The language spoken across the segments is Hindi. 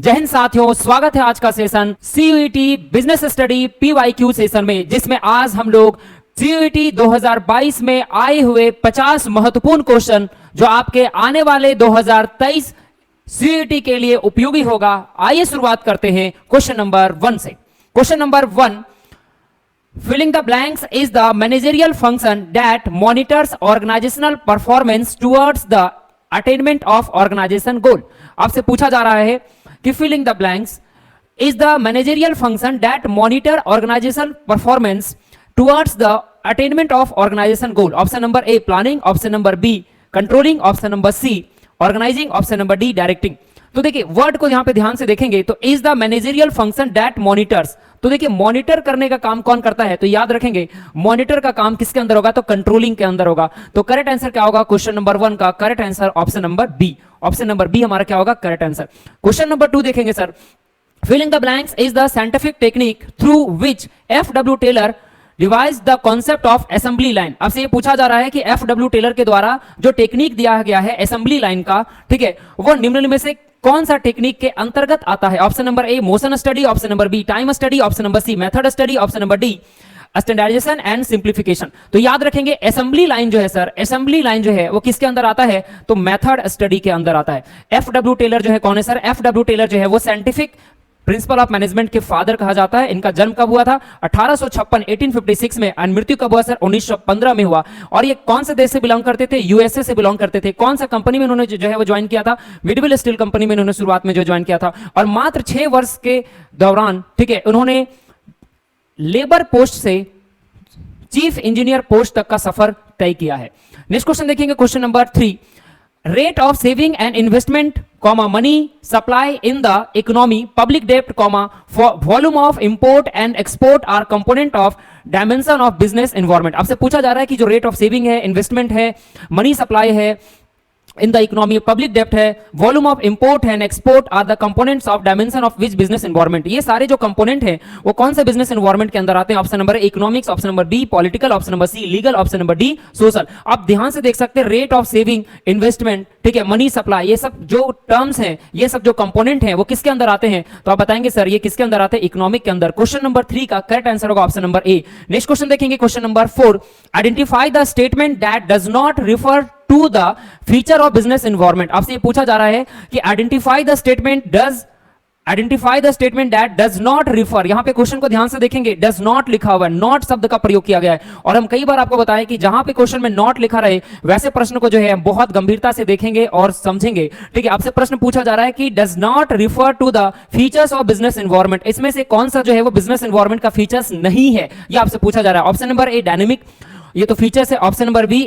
जय हिंद साथियों, स्वागत है आज का session CUET business study PYQ session में, जिसमें आज हम लोग सीयूईटी 2022 में आए हुए 50 महत्वपूर्ण क्वेश्चन जो आपके आने वाले 2023 सीयूईटी के लिए उपयोगी होगा। आइए शुरुआत करते हैं क्वेश्चन नंबर 1 से। Question number 1, filling the blanks is the managerial function that monitors organizational performance towards the attainment of organization goal। आपसे पूछा जा रहा है कि filling the blanks is the managerial function that monitor organizational performance towards the attainment of organization goal। Option number A planning, option number B controlling, option number C organising, option number D directing. तो देखिए वर्ड को यहां पे ध्यान से देखेंगे तो is the managerial function that monitors. तो देखिए मॉनिटर करने का काम कौन करता है, तो याद रखेंगे मॉनिटर का काम किसके अंदर होगा, तो कंट्रोलिंग के अंदर होगा। तो करेक्ट आंसर क्या होगा क्वेश्चन नंबर 1 का? Correct answer option number B. Option number B हमारा क्या होगा करेक्ट आंसर। क्वेश्चन नंबर 2 देखेंगे sir. Filling the blanks is the scientific technique through which F W. Taylor devise the concept of assembly line. आपसे ये पूछा जा रहा है कि एफ.डब्ल्यू. टेलर के द्वारा जो टेक्निक दिया गया है असेंबली लाइन का, ठीक है, वो निम्न में से कौन सा टेक्निक के अंतर्गत आता है? Option number A motion study, option number B time study, option number C method study, option number D standardisation and simplification. तो याद रखेंगे असेंबली लाइन जो है सर, असेंबली लाइन जो है वो किसके अंदर आता है, तो मेथड स्टडी के अंदर आता है। एफ.डब्ल्यू. टेलर जो है कौन है सर? एफ.डब्ल्यू. टेलर जो है वो साइंटिफिक प्रिंसिपल ऑफ मैनेजमेंट के फादर कहा जाता है। इनका जन्म कब हुआ था? 1856 1856 में। और मृत्यु कब हुआ सर? 1915 में हुआ। और ये कौन से देश से बिलोंग करते थे? यूएसए से बिलोंग करते थे। कौन सा कंपनी में उन्होंने जो है वो ज्वाइन किया था? मिडविल स्टील कंपनी में उन्होंने शुरुआत में जो ज्वाइन किया था। और मात्र 6 वर्ष के दौरान, ठीक है, उन्होंने लेबर पोस्ट से चीफ इंजीनियर पोस्ट तक का सफर तय किया है। नेक्स्ट क्वेश्चन देखेंगे question number 3। Rate of saving and investment, money supply in the economy, public debt, volume of import and export are component of dimension of business environment। आपसे पूछा जा रहा है कि जो रेट ऑफ सेविंग है, इन्वेस्टमेंट है, मनी सप्लाई है इन द इकोनॉमी, पब्लिक डेप्ट है, volume of import and export are the components of dimension of which business environment. ये सारे जो कंपोनेंट हैं वो कौन से बिजनेस एनवायरनमेंट के अंदर आते हैं? Option number A economics, option number B political, option number C legal, option number D social. आप ध्यान से देख सकते हैं रेट ऑफ सेविंग, इन्वेस्टमेंट, ठीक है, मनी सप्लाई, ये सब जो टर्म्स हैं, ये सब जो कंपोनेंट हैं वो किसके अंदर आते हैं? तो आप बताएंगे सर ये किसके अंदर आते हैं? इकोनॉमिक के अंदर। क्वेश्चन नंबर 3 का करेक्ट आंसर होगा option number A. Next question देखेंगे question number 4। Identify the statement that does not refer to the feature of business environment. आपसे ये पूछा जा रहा है कि identify the statement that does not refer. यहां पे क्वेश्चन को ध्यान से देखेंगे, डज नॉट लिखा हुआ है, नॉट शब्द का प्रयोग किया गया है। और हम कई बार आपको बताएं कि जहां पे क्वेश्चन में नॉट लिखा रहे वैसे प्रश्न को जो है बहुत गंभीरता से देखेंगे और समझेंगे, ठीक है। आपसे प्रश्न पूछा जा रहा है कि does not refer to the features of business environment, इसमें से कौन सा जो है वो बिजनेस एनवायरनमेंट का फीचर्स नहीं है, ये आपसे पूछा जा रहा है। ऑप्शन नंबर ए डायनेमिक, ये तो फीचर्स है। Option number B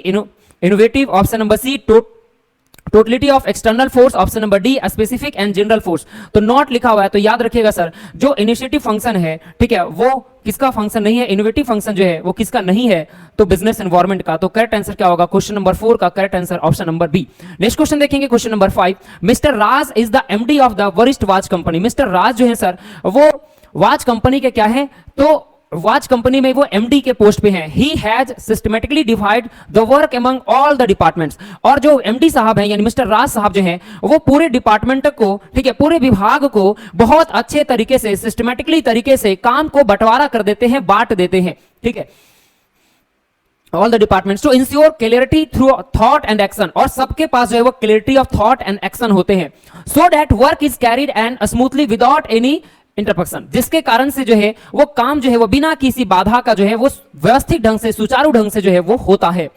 innovative, option number C totality of external force, option number D specific and general force. तो नॉट लिखा हुआ है तो याद रखिएगा सर जो इनिशिएटिव फंक्शन है, ठीक है, वो किसका फंक्शन नहीं है? इनोवेटिव फंक्शन जो है वो किसका नहीं है? तो बिजनेस एनवायरनमेंट का। तो करेक्ट आंसर क्या होगा क्वेश्चन नंबर 4 का? Correct answer option number B. Next question देखेंगे question number 5। Mister Raj is the MD of the Varishtha watch company. Mister Raj जो है सर वो वॉच कंपनी के क्या है? तो वॉच कंपनी में वो एमडी के पोस्ट पे हैं। He has systematically divide the work among all the departments. और जो एमडी साहब हैं यानी मिस्टर राज साहब जो हैं वो पूरे डिपार्टमेंट को, ठीक है, पूरे विभाग को बहुत अच्छे तरीके से, सिस्टमेटिकली तरीके से काम को बंटवारा कर देते हैं, बांट देते हैं, ठीक है, all the departments to ensure clarity through thought and action. और सबके पास जो है वो clarity of thought and action होते हैं, so that work is carried and smoothly without any interruption, जिसके कारण से जो है वो काम जो है वो बिना किसी बाधा का जो है वो व्यवस्थित ढंग से, सुचारू ढंग से जो है वो होता है।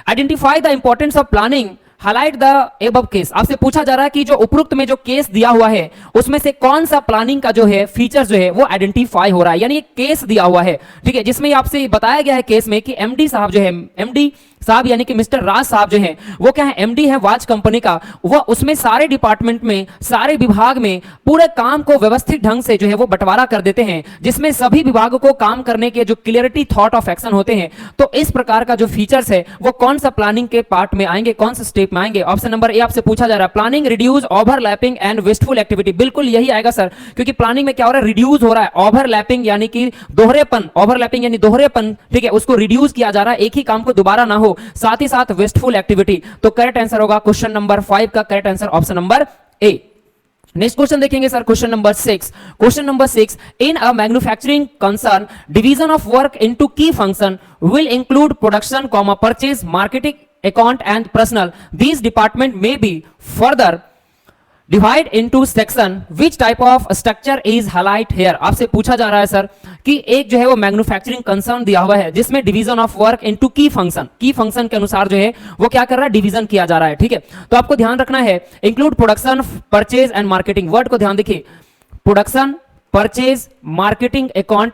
Identify the importance of planning, highlight the above case. आपसे पूछा जा रहा है कि जो उपरोक्त में जो केस दिया हुआ है उसमें से कौन सा प्लानिंग का जो है फीचर जो है वो आइडेंटिफाई हो रहा है, यानी एक केस दिया हुआ है, ठीक है, जिसमें आपसे बताया गया है केस में कि एमडी साहब जो है, एमडी साहब यानी कि मिस्टर राज साहब जो हैं वो क्या है? एमडी है वॉच कंपनी का। वो उसमें सारे डिपार्टमेंट में, सारे विभाग में पूरे काम को व्यवस्थित ढंग से जो है वो बंटवारा कर देते हैं, जिसमें सभी विभागों को काम करने के जो क्लियरिटी थॉट ऑफ एक्शन होते हैं। तो इस प्रकार का जो फीचर्स है वो कौन सा प्लानिंग के पार्ट में आएंगे, कौन सा स्टेप में आएंगे? ऑप्शन नंबर ए आपसे पूछा जा रहा है planning, reduce, overlapping and wasteful activity. बिल्कुल यही आएगा सर, क्योंकि प्लानिंग में क्या हो रहा है? रिड्यूस हो रहा है, ओवरलैपिंग यानी कि दोहरेपन, ओवरलैपिंग यानी दोहरेपन, ठीक है, उसको रिड्यूस किया जा रहा है, एक ही काम को दोबारा ना हो, साथ ही साथ वेस्टफुल एक्टिविटी। तो करेक्ट आंसर होगा क्वेश्चन नंबर 5 का correct answer option number A. Next question देखेंगे sir, question number 6। Question number 6, in a manufacturing concern division of work into key function will include production, purchase, marketing, account and personal. These department may be further divide into section, which type of structure is highlight here. आपसे पूछा जा रहा है सर कि एक जो है वो मैन्युफैक्चरिंग कंसर्न दिया हुआ है जिसमें division of work into key function के अनुसार जो है वो क्या कर रहा है, डिवीजन किया जा रहा है। ठीक है, तो आपको ध्यान रखना है include production, purchase and marketing. Word को ध्यान देखिए, प्रोडक्शन, परचेज, मार्केटिंग, अकाउंट।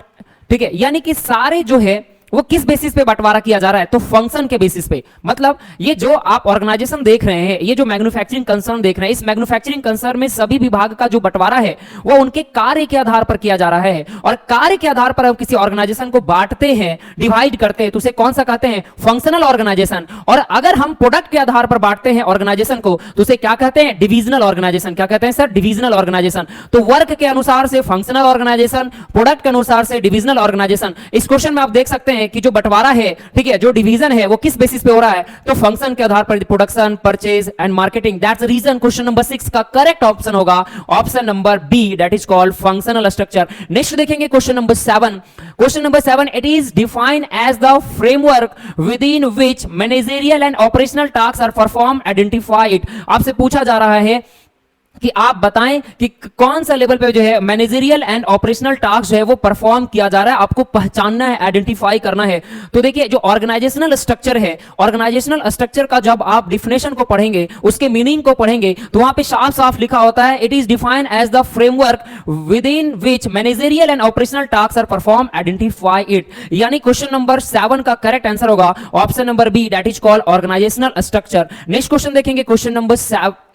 ठीक है, यानी कि सारे जो है वो किस बेसिस पे बंटवारा किया जा रहा है, तो फंक्शन के बेसिस पे। मतलब ये जो आप ऑर्गेनाइजेशन देख रहे हैं, ये जो मैन्युफैक्चरिंग कंसर्न देख रहे हैं, इस मैन्युफैक्चरिंग कंसर्न में सभी विभाग का जो बंटवारा है वो उनके कार्य के आधार पर किया जा रहा है। और कार्य के आधार पर हम किसी ऑर्गेनाइजेशन को बांटते हैं, डिवाइड करते हैं, तो उसे कौन सा कहते हैं, फंक्शनल ऑर्गेनाइजेशन। और अगर हम प्रोडक्ट के आधार पर बांटते हैं ऑर्गेनाइजेशन को तो उसे क्या कहते हैं, डिविजनल ऑर्गेनाइजेशन। क्या कहते हैं सर, डिविजनल ऑर्गेनाइजेशन। तो वर्क के अनुसार से फंक्शनल ऑर्गेनाइजेशन, प्रोडक्ट के अनुसार से डिविजनल ऑर्गेनाइजेशन। इस क्वेश्चन में आप देख सकते हैं कि जो बंटवारा है, ठीक है, जो डिवीजन है वो किस बेसिस पे हो रहा है, तो फंक्शन के आधार पर, production, purchase and marketing. That's the reason question number 6 का करेक्ट ऑप्शन होगा option number B, that is called functional structure. Next देखेंगे question number 7। Question number 7, it is defined as the framework with in which managerial and operational task are perform, identify it. आपसे पूछा जा रहा है कि आप बताएं कि कौन सा लेवल पे जो है मैनेजरियल एंड ऑपरेशनल टास्क जो है वो परफॉर्म किया जा रहा है, आपको पहचानना है, आइडेंटिफाई करना है। तो देखिए जो ऑर्गेनाइजेशनल स्ट्रक्चर है, ऑर्गेनाइजेशनल स्ट्रक्चर का जब आप डिफिनेशन को पढ़ेंगे, उसके मीनिंग को पढ़ेंगे, तो वहां पे साफ साफ लिखा होता है it is defined as the framework with in which managerial and operational task are perform, identify it. यानी क्वेश्चन नंबर 7 का करेक्ट आंसर होगा option number B, that is called organisational structure. Next question देखेंगे क्वेश्चन नंबर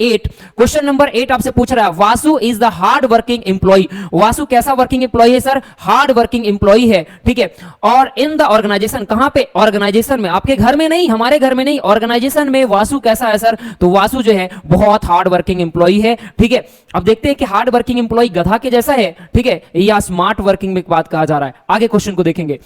8। क्वेश्चन नंबर 8 आपसे पूछ रहा है, Vasu is the hard working employee. Vasu कैसा वर्किंग एम्प्लॉय है सर, हार्ड वर्किंग एम्प्लॉय है। ठीक है, और इन द ऑर्गेनाइजेशन, कहां पे, ऑर्गेनाइजेशन में, आपके घर में नहीं, हमारे घर में नहीं, ऑर्गेनाइजेशन में वासु कैसा है सर, तो वासु जो है बहुत हार्ड वर्किंग एम्प्लॉय है। ठीक है, अब देखते हैं कि हार्ड वर्किंग एम्प्लॉय गधा के जैसा है, ठीक है, या स्मार्ट वर्किंग में बात कहा जा रहा है। आगे क्वेश्चन को देखेंगे।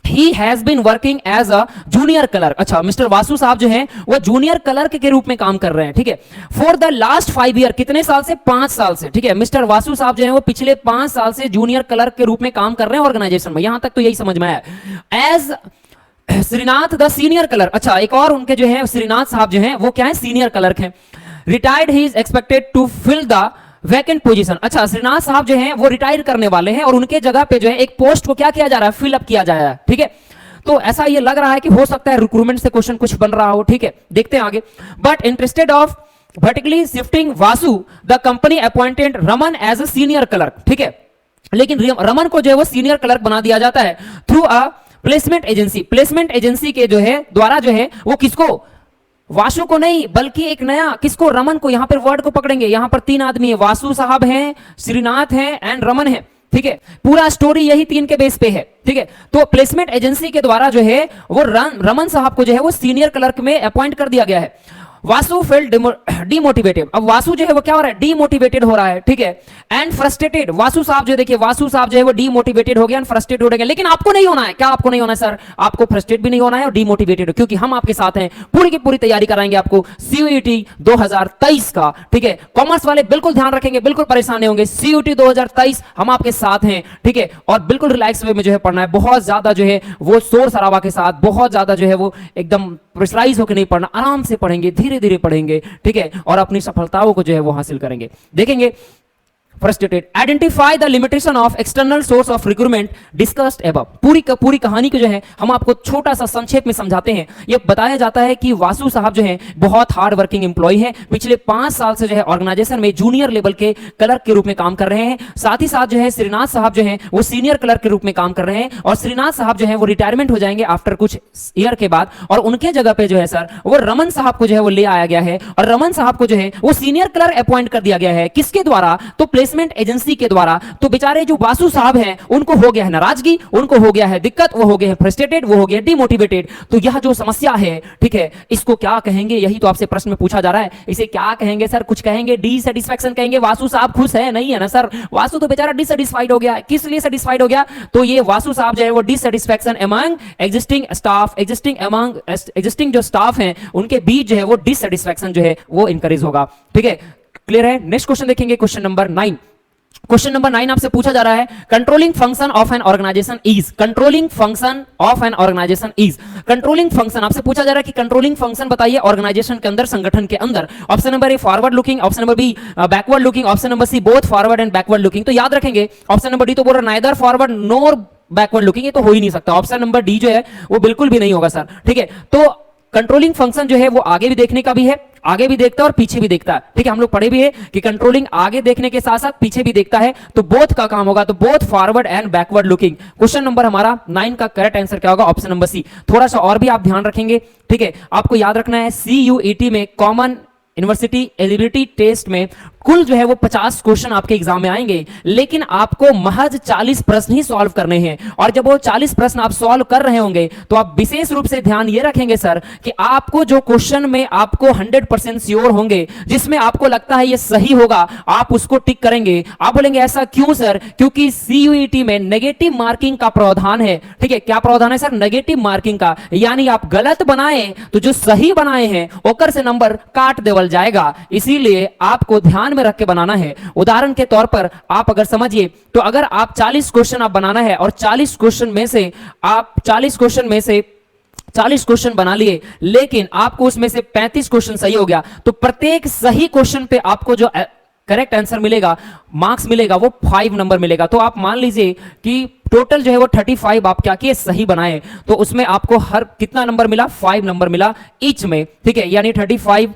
He has been working as a junior clerk। अच्छा, मिस्टर वासु साहब जो हैं वो जूनियर क्लर्क के रूप में काम कर रहे हैं। ठीक है, फॉर द लास्ट 5 ईयर, कितने साल से, 5 साल से। ठीक है, मिस्टर वासु साहब जो हैं वो पिछले 5 साल से जूनियर क्लर्क के रूप में काम कर रहे हैं ऑर्गेनाइजेशन में। यहां तक तो यही समझ में आया। As Srinath the senior clerk. अच्छा, एक और उनके जो है श्रीनाथ साहब जो हैं वो क्या है, सीनियर क्लर्क हैं। Retired he is expected to fill the vacant position. अच्छा, श्रीनाथ साहब जो हैं वो रिटायर करने वाले हैं और उनके जगह पे जो है एक पोस्ट को क्या किया जा रहा है, फिल अप किया जा रहा है। ठीक है, तो ऐसा ये लग रहा है कि हो सकता है रिक्रूटमेंट से क्वेश्चन कुछ बन रहा हो। ठीक है, देखते हैं आगे। But interested of vertically shifting Vasu, the company appointed Raman as a senior clerk. ठीक है, लेकिन रमन को जो है वो सीनियर क्लर्क बना दिया जाता है through a placement agency. Placement agency के जो है द्वारा जो है वो किसको, वासु को नहीं बल्कि एक नया किसको, रमन को। यहां पर वर्ड को पकड़ेंगे, यहां पर 3 आदमी है, वासु साहब हैं, श्रीनाथ हैं एंड रमन है। ठीक है, पूरा स्टोरी यही 3 के बेस पे है। ठीक है, तो प्लेसमेंट एजेंसी के द्वारा जो है वो रमन साहब को जो है वो सीनियर क्लर्क में अपॉइंट कर दिया गया है। Vasu fail demotivated. अब वासु जो है वो क्या हो रहा है, डीमोटिवेटेड हो रहा है। ठीक है, एंड फ्रस्ट्रेटेड। वासु साहब जो, देखिए वासु साहब जो है वो डीमोटिवेटेड हो गया एंड फ्रस्ट्रेटेड हो गया। लेकिन आपको नहीं होना है, क्या आपको नहीं होना है सर, आपको फ्रस्ट्रेट भी नहीं होना है और डीमोटिवेटेड, क्योंकि हम आपके साथ हैं, पूरी की पूरी तैयारी कराएंगे आपको सीयूईटी 2023 का। ठीक है, कॉमर्स वाले बिल्कुल ध्यान रखेंगे, बिल्कुल परेशान नहीं होंगे। सीयूईटी 2023 हम आपके साथ हैं। ठीक है, और बिल्कुल रिलैक्स वे में जो है पढ़ना है, बहुत ज्यादा जो है वो शोर शराबा के साथ, बहुत ज्यादा जो है वो एकदम प्रेशराइज होकर नहीं पढ़ना, आराम से पढ़ेंगे, धीरे धीरे पढ़ेंगे। ठीक है, और अपनी सफलताओं को जो है वो हासिल करेंगे। देखेंगे frustrated, identify the limitation of external source of recruitment discussed above. पूरी कहानी को जो है हम आपको छोटा सा संक्षेप में समझाते हैं। यह बताया जाता है कि वासु साहब जो है बहुत हार्ड वर्किंग एम्प्लॉय हैं, पिछले 5 साल से जो है ऑर्गेनाइजेशन में जूनियर लेवल के क्लर्क के रूप में काम कर रहे हैं। साथ ही साथ जो है श्रीनाथ साहब जो है वो सीनियर क्लर्क के रूप में काम कर रहे हैं, और श्रीनाथ साहब जो है वो रिटायरमेंट हो जाएंगे आफ्टर कुछ ईयर के बाद, और उनके जगह पे जो है सर वो रमन साहब को जो है वो ले आया गया है, और रमन साहब को जो है वो सीनियर क्लर्क अपॉइंट कर दिया गया है। किसके द्वारा, तो प्लेसमेंट एजेंसी के द्वारा। तो बेचारे जो वासु साहब हैं उनको हो गया है नाराजगी, उनको हो गया है दिक्कत, वो हो गए हैं फ्रस्ट्रेटेड, वो हो गए डिमोटिवेटेड। तो यह जो समस्या है, ठीक है, इसको क्या कहेंगे, यही तो आपसे प्रश्न में पूछा जा रहा है। इसे क्या कहेंगे सर, कुछ कहेंगे डिसैटिस्फैक्शन कहेंगे। वासु साहब खुश है नहीं है ना सर, वासु तो बेचारा डिसैटिस्फाइड हो गया। किस लिए सेटिस्फाइड हो गया, तो ये वासु साहब जो है वो डिसैटिस्फैक्शन अमंग एग्जिस्टिंग स्टाफ, एग्जिस्टिंग जो स्टाफ हैं उनके बीच जो है वो डिसैटिस्फैक्शन जो है वो इंकरेज होगा। ठीक है, क्लियर है? नेक्स्ट क्वेश्चन देखेंगे, क्वेश्चन नंबर 9। क्वेश्चन नंबर 9 आपसे पूछा जा रहा है, controlling function of an organisation is, controlling function of an organisation is, controlling function आपसे पूछा जा रहा है कि कंट्रोलिंग फंक्शन बताइए ऑर्गेनाइजेशन के अंदर, संगठन के अंदर। Option number A forward looking, option number B backward looking, option number C both forward and backward looking. तो याद रखेंगे ऑप्शन नंबर डी तो बोल रहा neither forward nor backward looking, ये तो हो ही नहीं सकता। ऑप्शन नंबर डी जो है वो बिल्कुल भी नहीं होगा सर, ठीक है। तो कंट्रोलिंग फंक्शन जो है वो आगे भी देखने का भी है, आगे भी देखता है और पीछे भी देखता है, ठीक है। हम लोग पढ़े भी है कि कंट्रोलिंग आगे देखने के साथ साथ पीछे भी देखता है, तो बोथ का काम होगा, तो both forward and backward looking. Question number हमारा 9 का करेक्ट आंसर क्या होगा? Option number C. थोड़ा सा और भी आप ध्यान रखेंगे, ठीक है। आपको याद रखना है CUET में कॉमन यूनिवर्सिटी एलिजिबिलिटी टेस्ट में कुल जो है वो 50 क्वेश्चन आपके एग्जाम में आएंगे, लेकिन आपको महज 40 प्रश्न ही सॉल्व करने हैं। और जब वो 40 प्रश्न आप सॉल्व कर रहे होंगे तो आप विशेष रूप से ध्यान ये रखेंगे सर कि आपको जो क्वेश्चन में आपको 100% श्योर होंगे, जिसमें आपको लगता है ये सही होगा, आप उसको टिक करेंगे। आप बोलेंगे ऐसा क्यों सर? क्योंकि CUET में नेगेटिव मार्किंग का प्रावधान है, ठीक है। क्या प्रावधान है सर? नेगेटिव मार्किंग का, यानी आप गलत बनाए तो जो सही बनाए हैं ओकर से नंबर काट देवल जाएगा, इसीलिए आपको ध्यान में रख के बनाना है। उदाहरण के तौर पर आप अगर समझिए तो अगर आप 40 क्वेश्चन आप बनाना है और 40 क्वेश्चन में से आप 40 क्वेश्चन बना लिए, लेकिन आपको उसमें से 35 क्वेश्चन सही हो गया, तो प्रत्येक सही क्वेश्चन पे आपको जो करेक्ट आंसर मिलेगा, मार्क्स मिलेगा, वो 5 नंबर मिलेगा। तो आप मान लीजिए कि टोटल जो है वो 35 आप क्या किए? सही बनाए, तो उसमें आपको हर कितना नंबर मिला? 5 नंबर मिला ईच में, ठीक है। यानी 35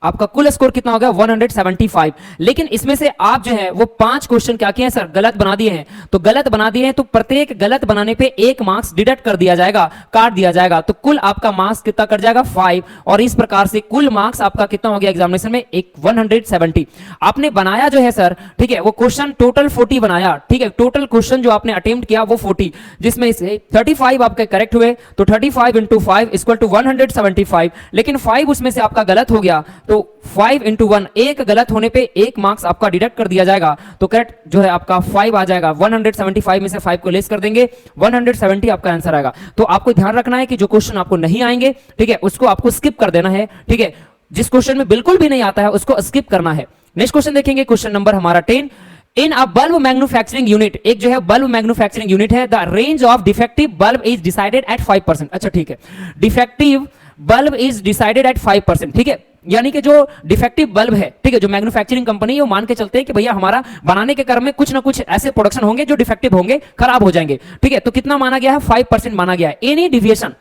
आपका कुल स्कोर कितना हो गया? 175। लेकिन इसमें से आप जो है वो 5 क्वेश्चन क्या किए हैं सर? गलत बना दिए हैं। तो गलत बना दिए हैं तो प्रत्येक गलत बनाने पे 1 मार्क्स डिडक्ट कर दिया जाएगा, काट दिया जाएगा, तो कुल आपका मार्क्स कितना कट जाएगा? 5। और इस प्रकार से कुल मार्क्स आपका कितना हो गया एग्जामिनेशन में? 170। आपने बनाया जो है सर, ठीक है, वो क्वेश्चन टोटल 40 बनाया, ठीक है। टोटल क्वेश्चन जो आपने अटेम्प्ट किया वो 40, जिसमें से 35 आपके करेक्ट हुए, तो 35 × 5 = 175। लेकिन 5 उसमें से आपका गलत हो गया, तो 5 × 1, एक गलत होने पे 1 मार्क्स आपका डिडक्ट कर दिया जाएगा, तो करेक्ट जो है आपका 5 आ जाएगा। 175 में से 5 को लेस कर देंगे, 170 आपका आंसर आएगा। तो आपको ध्यान रखना है कि जो क्वेश्चन आपको नहीं आएंगे, ठीक है, उसको आपको स्किप कर देना है, ठीक है। जिस क्वेश्चन में बिल्कुल भी नहीं आता है उसको स्किप करना है। नेक्स्ट क्वेश्चन देखेंगे, क्वेश्चन नंबर हमारा 10। इन अ बल्ब मैन्युफैक्चरिंग यूनिट, एक जो है बल्ब मैन्युफैक्चरिंग यूनिट है, the range of defective bulb is decided at 5%। अच्छा ठीक है, defective bulb is decided at 5%, ठीक है। यानी कि जो डिफेक्टिव बल्ब है, ठीक है, जो मैन्युफैक्चरिंग कंपनी है वो मान के चलते हैं कि भैया हमारा बनाने के क्रम में कुछ ना कुछ ऐसे प्रोडक्शन होंगे जो डिफेक्टिव होंगे, खराब हो जाएंगे, ठीक है। तो कितना माना गया है? 5% माना गया है। Any deviation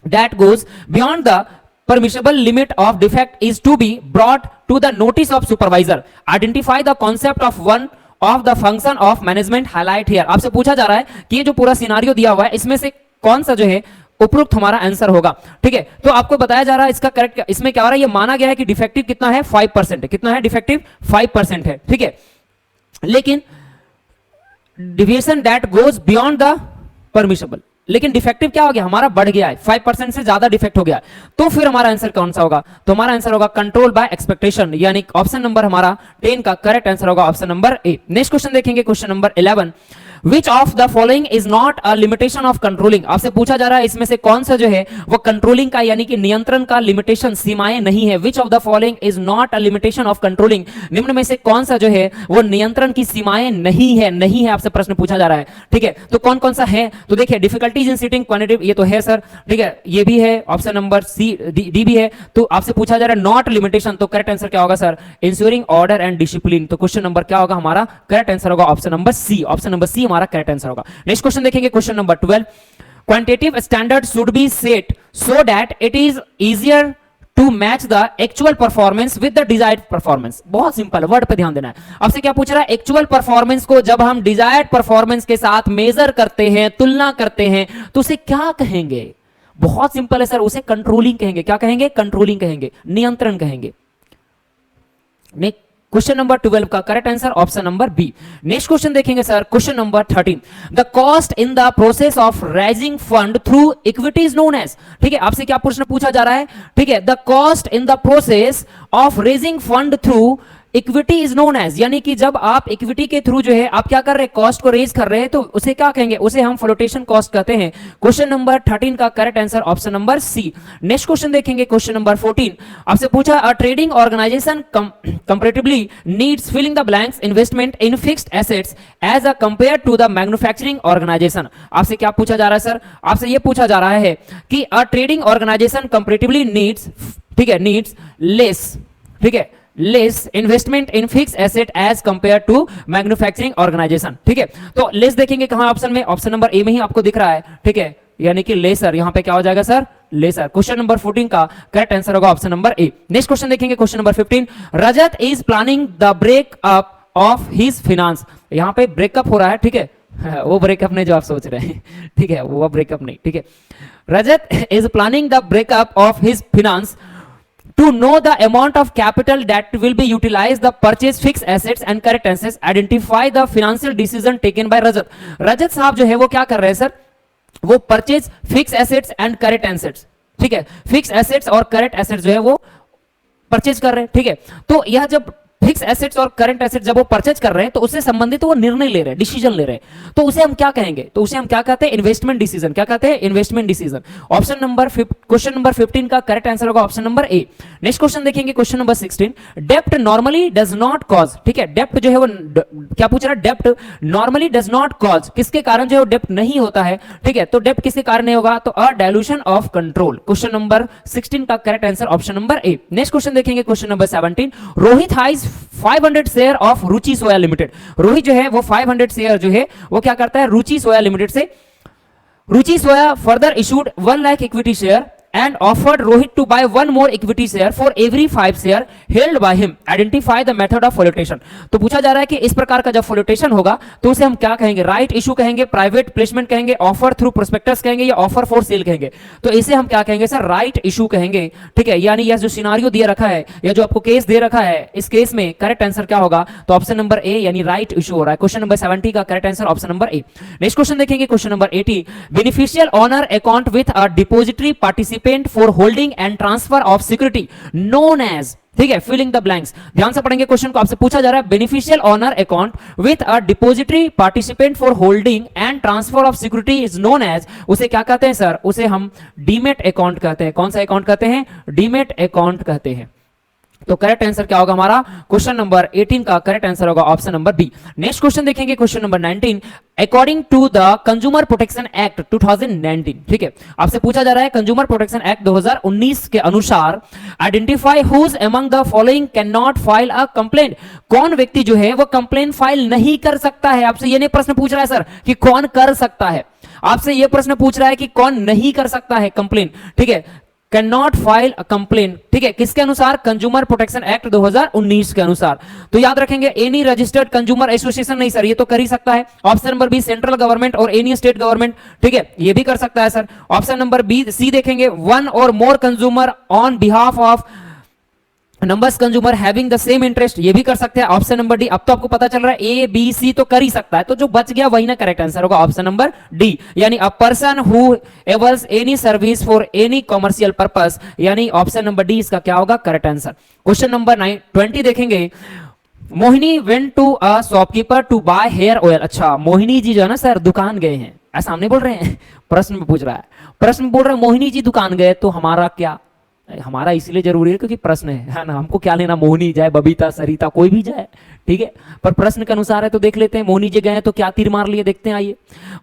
that goes beyond the permissible limit of defect is to be brought to the notice of supervisor. Identify the concept of one of the function of management highlight here. आपसे पूछा जा रहा है कि ये जो पूरा सिनारियो दिया हुआ है इसमें से कौन सा जो है उपयुक्त हमारा आंसर होगा, ठीक है। तो आपको बताया जा रहा है इसका करेक्ट, इसमें क्या हो रहा है? ये माना गया है कि डिफेक्टिव कितना है? 5% है। कितना है डिफेक्टिव? 5% है, ठीक है। लेकिन deviation that goes beyond the permissible, लेकिन डिफेक्टिव क्या हो गया? हमारा बढ़ गया है, 5% से ज्यादा डिफेक्ट हो गया, तो फिर हमारा आंसर कौन सा होगा? तो हमारा आंसर होगा कंट्रोल बाय एक्सपेक्टेशन, यानी ऑप्शन नंबर हमारा 10 का करेक्ट आंसर होगा option number A. Next question देखेंगे, question number 11। Which of the following is not a limitation of controlling? आपसे पूछा जा रहा है इसमें से कौन सा जो है वो कंट्रोलिंग का यानी कि नियंत्रण का लिमिटेशन, सीमाएं नहीं है। Which of the following is not a limitation of controlling? निम्न में से कौन सा जो है वो नियंत्रण की सीमाएं नहीं है, आपसे प्रश्न पूछा जा रहा है, ठीक है। तो कौन कौन सा है? तो देखिए डिफिकल्टीज इन सीटिंग क्वांटिटेटिव, ये तो है सर, ठीक है, ये भी है, ऑप्शन नंबर सी डी भी है। तो आपसे पूछा जा रहा है नॉट लिमिटेशन, तो करेक्ट आंसर क्या होगा sir? Ensuring order and discipline. तो क्वेश्चन नंबर क्या होगा हमारा? करेक्ट आंसर होगा option number C. Option number C हमारा करेक्ट आंसर होगा। नेक्स्ट क्वेश्चन देखेंगे, question number 12। Quantitative standard should be set so that it is easier to match the actual performance with the desired performance. बहुत सिंपल, वर्ड पे ध्यान देना है। आपसे क्या पूछ रहा है? एक्चुअल परफॉर्मेंस को जब हम डिजायर्ड परफॉर्मेंस के साथ मेजर करते हैं, तुलना करते हैं, तो उसे क्या कहेंगे? बहुत सिंपल है सर, उसे कंट्रोलिंग कहेंगे। क्या कहेंगे? कंट्रोलिंग कहेंगे, नियंत्रण कहेंगे। क्वेश्चन नंबर 12 का correct answer option number B. Next question देखेंगे sir, question number 13। The cost in the process of raising fund through equity is known as, ठीक है। आपसे क्या प्रश्न पूछा जा रहा है? ठीक है, the cost in the process of raising fund through equity is known as, यानी कि जब आप इक्विटी के थ्रू जो है आप क्या कर रहे हैं, कॉस्ट को रेज कर रहे हैं, तो उसे क्या कहेंगे, उसे हम फ्लोटेशन कॉस्ट कहते हैं। क्वेश्चन नंबर 13 का correct answer option number C. Next question देखेंगे, क्वेश्चन नंबर 14 आपसे पूछा, a trading organisation comparatively needs filling the blanks investment in fixed assets as a compare to the manufacturing organisation. आपसे क्या पूछा जा रहा है सर, आपसे यह पूछा जा रहा है कि a trading organisation comparatively needs, ठीक है, नीड्स लेस, ठीक है, less investment in fix asset as compare to manufacturing organisation, ठीक है। तो लेस देखेंगे कहां, ऑप्शन में, ऑप्शन नंबर ए में ही आपको दिख रहा है, ठीक है, यानी कि लेसर, यहां पे क्या हो जाएगा सर, लेसर। क्वेश्चन नंबर 14 का करेक्ट आंसर होगा option number A. Next question देखेंगे, question number 15, Rajat is planning the breakup of his finance. यहां पे ब्रेकअप हो रहा है, ठीक है, वो ब्रेकअप नहीं जो आप सोच रहे हैं, ठीक है, वो ब्रेकअप नहीं, ठीक है। Rajat is planning the breakup of his finance to know the amount of capital that will be utilized the purchase fixed assets and current assets, identify the financial decision taken by रजत। रजत साहब जो है वो क्या कर रहे हैं सर, वो purchase fix assets and current assets, ठीक है, फिक्स एसेट्स और करेंट एसेट्स जो है वो परचेज कर रहे हैं, ठीक है। तो यह जब फिक्स एसेट्स और करंट एसेट्स जब वो परचेज कर रहे हैं तो उससे संबंधित वो निर्णय ले रहे हैं, डिसीजन ले रहे हैं, तो उसे हम क्या कहेंगे, तो उसे हम क्या कहते हैं, इन्वेस्टमेंट डिसीजन। क्या कहते हैं, investment decision. Option number question number 15 का करेक्ट आंसर होगा option number A. Next question देखेंगे, क्वेश्चन नंबर 16, डेप्ट नॉर्मली डज नॉट कॉज, ठीक है, डेप्ट जो है वो क्या पूछ रहा है, डेप्ट नॉर्मली डज नॉट कॉज, किसके कारण जो है डेप्ट नहीं होता है, ठीक है, तो डेप्ट किसके कारण नहीं होगा, तो a dilution of control. Question number 16 का correct answer option number A. Next question देखेंगे, question number 17, Rohit has 500 share of Ruchi Soya limited. Rohit जो है वो 500 शेयर जो है वो क्या करता है, रुचि सोया लिमिटेड से। Ruchi Soya further issued 1 lakh equity share and offered Rohit to buy one more equity share for every 5 share held by him. Identify the method of flotation. तो पूछा जा रहा है कि इस प्रकार का जब फ्लोटेशन होगा तो उसे हम क्या कहेंगे, राइट इशू कहेंगे, प्राइवेट प्लेसमेंट कहेंगे, ऑफर थ्रू प्रोस्पेक्टस कहेंगे, या ऑफर फॉर सेल कहेंगे। तो इसे हम क्या कहेंगे सर, राइट इशू कहेंगे, ठीक है। यानी यह जो सिनारियो दिया रखा है या जो आपको केस दे रखा है, इस केस में करेक्ट आंसर क्या होगा, तो ऑप्शन नंबर ए यानी राइट इशू हो रहा है। क्वेश्चन नंबर 70 का correct answer option number A. Next question देखेंगे, question number 80, beneficial owner account with a depository participant for holding and transfer of security known as, ठीक है, फिलिंग द ब्लैंक्स। ध्यान से पढ़ेंगे क्वेश्चन को, आपसे पूछा जा रहा है beneficial owner account with a depository participant for holding and transfer of security is known as, उसे क्या कहते हैं सर, उसे हम डीमेट अकाउंट कहते हैं। कौन सा अकाउंट कहते हैं, डीमेट अकाउंट कहते हैं। तो करेक्ट आंसर क्या होगा हमारा, क्वेश्चन नंबर 18 का करेक्ट आंसर होगा option number B. Next question देखेंगे, question number 19, according to the consumer protection act 2019, ठीक है, आपसे पूछा जा रहा है कंज्यूमर प्रोटेक्शन एक्ट 2019 के अनुसार identify who among the following can not file a complaint. कौन व्यक्ति जो है वो कंप्लेंट फाइल नहीं कर सकता है। आपसे ये नहीं प्रश्न पूछ रहा है सर कि कौन कर सकता है, आपसे ये प्रश्न पूछ रहा है कि कौन नहीं कर सकता है कंप्लेंट, ठीक है, can not file a complaint, ठीक है, किसके अनुसार, कंज्यूमर प्रोटेक्शन एक्ट 2019 के अनुसार। तो याद रखेंगे एनी रजिस्टर्ड कंज्यूमर एसोसिएशन नहीं सर, ये तो कर ही सकता है। Option number B central government और एनी स्टेट गवर्नमेंट, ठीक है, ये भी कर सकता है sir. Option number B C देखेंगे, one or more consumer on behalf of numbers consumer having the same interest, ये भी कर सकते हैं। Option number D. अब तो आपको पता चल रहा है ए बी सी तो कर ही सकता है, तो जो बच गया वही ना करेक्ट आंसर होगा ऑप्शन नंबर डी, यानी a person who avails any service for any commercial purpose, यानी ऑप्शन नंबर डी इसका क्या होगा करेक्ट आंसर। क्वेश्चन नंबर 20 देखेंगे, Mohini went to a shopkeeper to buy hair oil. अच्छा, मोहिनी जी जो है ना सर दुकान गए हैं, ऐसा हम नहीं बोल रहे हैं, प्रश्न में पूछ रहा है, प्रश्न बोल रहे हैं मोहिनी जी दुकान गए, तो हमारा क्या, हमारा इसलिए जरूरी है क्योंकि प्रश्न है ना, हमको क्या लेना, मोहिनी जाए, बबीता, सरिता, कोई भी जाए, ठीक है, पर प्रश्न के अनुसार है तो देख लेते हैं। मोहिनी जी गए तो क्या तीर मार लिए, देखते हैं, आइए।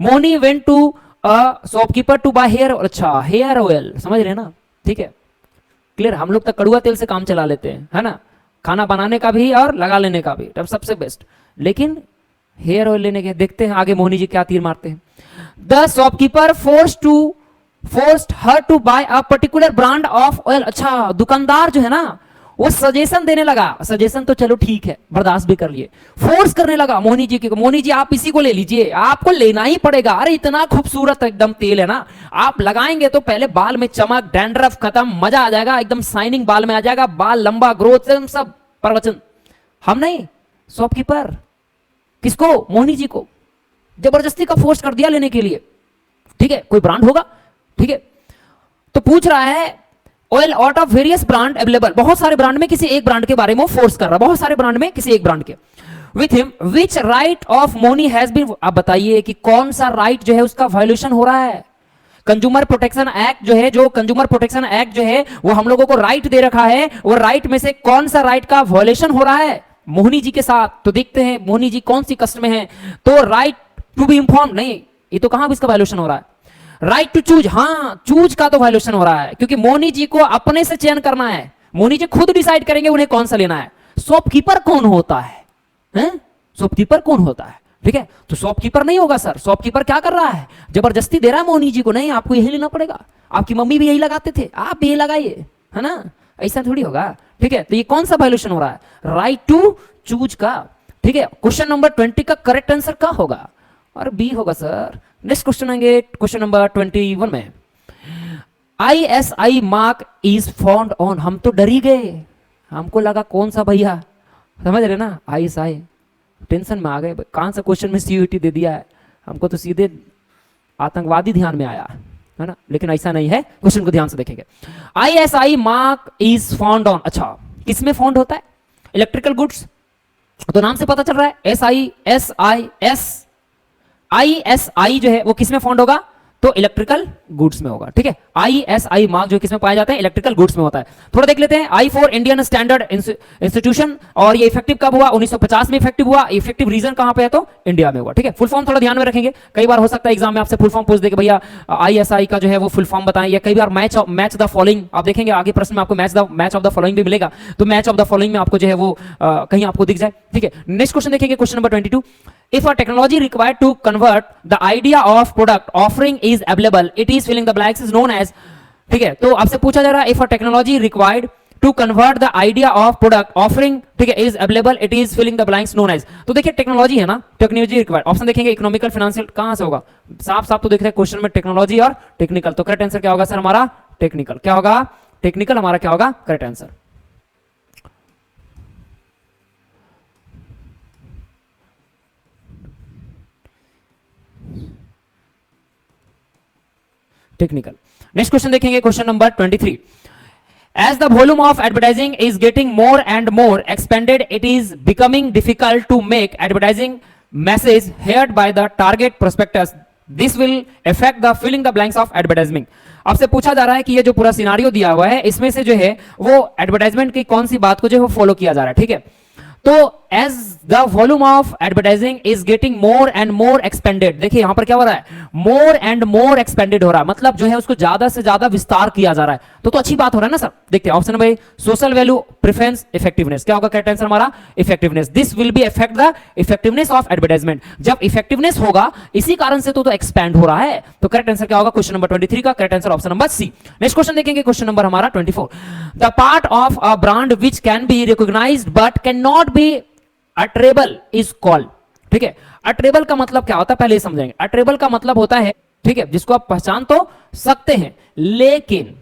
Mohini went to a shopkeeper to buy hair, अच्छा हेयर ऑयल, समझ रहे हैं ना, ठीक है, क्लियर। हम लोग तो कड़ुआ तेल से काम चला लेते हैं, है ना, खाना बनाने का भी और लगा लेने का भी, तब सबसे बेस्ट, लेकिन हेयर ऑयल लेने के, देखते हैं आगे मोहिनी जी क्या तीर मारते हैं। The shopkeeper forced her to buy a particular brand of oil. अच्छा, दुकानदार जो है ना वो सजेशन देने लगा, सजेशन तो चलो ठीक है बर्दाश्त भी कर लिए, फोर्स करने लगा मोहिनी जी को, मोहिनी जी आप इसी को ले लीजिए, आपको लेना ही पड़ेगा, अरे इतना खूबसूरत एकदम तेल है ना, आप लगाएंगे तो पहले बाल में चमक, डैंड्रफ खत्म, मजा आ जाएगा, एकदम शाइनिंग बाल में आ जाएगा, बाल लंबा, ग्रोथ, सब प्रवचन। हम नहीं, शॉपकीपर किसको, मोहिनी जी को जबरदस्ती का फोर्स कर दिया लेने के लिए, ठीक है, कोई ब्रांड होगा, ठीक है। तो पूछ रहा है oil out of various brand available, बहुत सारे ब्रांड में किसी एक ब्रांड के बारे में फोर्स कर रहा है, बहुत सारे ब्रांड में किसी एक ब्रांड के। With him which right of Moni has been, आप बताइए कि कौन सा राइट जो है उसका वायोलेशन हो रहा है। कंज्यूमर प्रोटेक्शन एक्ट जो है, जो कंज्यूमर प्रोटेक्शन एक्ट जो है वो हम लोगों को राइट दे रखा है, वो राइट में से कौन सा राइट का वायोलेशन हो रहा है मोहनी जी के साथ। तो देखते हैं मोहनी जी कौन सी कस्ट में है। तो राइट टू बी इंफॉर्म नहीं, ये तो कहां इसका वायोलेशन हो रहा है। राइट टू चूज, हाँ चूज का तो वायोलेशन हो रहा है, क्योंकि मोहनी जी को अपने से चयन करना है, मोहनी जी खुद डिसाइड करेंगे उन्हें कौन सा लेना है। शॉपकीपर कौन होता है? शॉपकीपर कौन होता है? ठीक है, तो शॉपकीपर नहीं होगा सर। शॉपकीपर क्या कर रहा है? जबरदस्ती दे रहा है मोहनी जी को, नहीं आपको यही लेना पड़ेगा, आपकी मम्मी भी यही लगाते थे, आप भी यही लगाइए, है ना, ऐसा थोड़ी होगा। ठीक है, तो ये कौन सा वायोलेशन हो रहा है? राइट टू चूज का। ठीक है, क्वेश्चन नंबर 20 का करेक्ट आंसर क्या होगा? और बी होगा सर। नेक्स्ट क्वेश्चन आएंगे क्वेश्चन नंबर 21 में। ISI mark is found on, हम तो डर ही गए, हमको लगा कौन सा भैया, समझ रहे ना, ISI, टेंशन में आ गए, कौन सा क्वेश्चन में CUET दे दिया है, हमको तो सीधे आतंकवादी ध्यान में आया, है ना, लेकिन ऐसा नहीं है, क्वेश्चन को ध्यान से देखेंगे। ISI mark is found on, अच्छा किसमें फाउंड होता है? इलेक्ट्रिकल गुड्स, तो नाम से पता चल रहा है ISI जो है वो किसमें फाउंड होगा? तो इलेक्ट्रिकल गुड्स में होगा। ठीक है, ISI मार्क जो किसमें पाए जाते हैं? इलेक्ट्रिकल गुड्स में होता है। थोड़ा देख लेते हैं। I for Indian standard institution, और ये इफेक्टिव कब हुआ? 1950 में इफेक्टिव हुआ। इफेक्टिव रीजन कहां पे है? तो इंडिया में हुआ। ठीक है, फुल फॉर्म थोड़ा ध्यान में रखेंगे, कई बार हो सकता है एग्जाम में आपसे फुल फॉर्म पूछ दे कि भैया ISI का जो है वो फुल फॉर्म बताएं, या कई बार मैच द फॉलोइंग, आप देखेंगे आगे प्रश्न में आपको मैच ऑफ द फॉलोइंग भी मिलेगा, तो मैच ऑफ द फॉलोइंग में आपको जो है वो कहीं आपको दिख जाए। ठीक है, नेक्स्ट क्वेश्चन देखेंगे, question number 22। If a technology required to convert the idea of product offering is available, it is filling the blanks is known as, ठीक है, तो आपसे पूछा जा रहा है if a technology required to convert the idea of product offering, ठीक है, is available, it is filling the blanks known as। तो देखिए टेक्नोलॉजी है ना, टेक्नोलॉजी रिक्वायर्ड, ऑप्शन देखेंगे इकोनॉमिकल फाइनेंशियल, कहां से होगा? साफ साफ तो देख रहे हैं क्वेश्चन में टेक्नोलॉजी और टेक्निकल, तो करेक्ट आंसर क्या होगा सर हमारा? टेक्निकल। क्या होगा? टेक्निकल हमारा क्या होगा? Correct answer. Technical. Next question देखेंगे, question number 23। As the volume of advertising is getting more and more expanded, it is becoming difficult to make advertising message heard by the target prospectus. This will affect the filling the blanks of advertising. आपसे पूछा जा रहा है कि ये जो पूरा सिनारियो दिया हुआ है, इसमें से जो है वो एडवर्टाइजमेंट की कौन सी बात को जो है वो फॉलो किया जा रहा है। ठीक है, तो as the volume of advertising is getting more and more expended, देखिए यहां पर क्या हो रहा है? मोर एंड मोर एक्सपेंडेड हो रहा है, मतलब जो है उसको ज्यादा से ज्यादा विस्तार किया जा रहा है, तो अच्छी बात हो रहा है ना सर। देखते हैं option number, social value, preference, effectiveness. क्या होगा करेक्ट आंसर हमारा? Effectiveness. This will be affect the effectiveness of advertisement. जब इफेक्टिवनेस होगा इसी कारण से तो एक्सपैंड हो रहा है, तो करेक्ट आंसर क्या होगा? क्वेश्चन नंबर 23 का correct answer option number C. Next question देखेंगे, क्वेश्चन नंबर हमारा 24। The part of a brand which can be recognised but can not be utterable is called. ठीक है, अट्रेबल का मतलब क्या होता है पहले समझेंगे। अट्रेबल का मतलब होता है, ठीक है, जिसको आप पहचान तो सकते हैं, लेकिन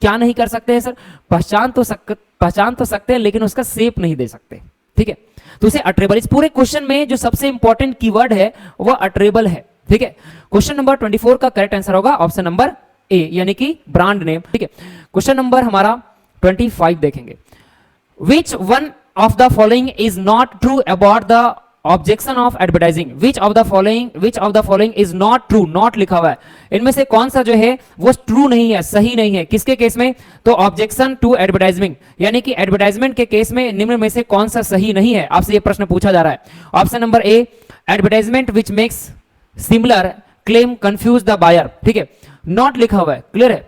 क्या नहीं कर सकते हैं सर? पहचान तो सकते हैं, लेकिन उसका शेप नहीं दे सकते। ठीक है, तो इसे अट्रेबल, इस पूरे क्वेश्चन में जो सबसे इंपॉर्टेंट कीवर्ड है वह अट्रेबल है। ठीक है, क्वेश्चन नंबर 24 का करेक्ट आंसर होगा ऑप्शन नंबर ए, यानी कि ब्रांड नेम। ठीक है, क्वेश्चन नंबर हमारा 25 देखेंगे। Which one of the following is not true about the objection of advertising? which of the following is not true? not लिखा हुआ है, इनमें से कौन सा जो है वो ट्रू नहीं है, सही नहीं है, किसके केस में? तो ऑब्जेक्शन टू एडवर्टाइजमेंट, यानी कि एडवर्टाइजमेंट के केस में निम्न में से कौन सा सही नहीं है, आपसे ये प्रश्न पूछा जा रहा है। Option number A, advertisement which makes similar claim confuse the buyer. ठीक है, नॉट लिखा हुआ है, क्लियर है।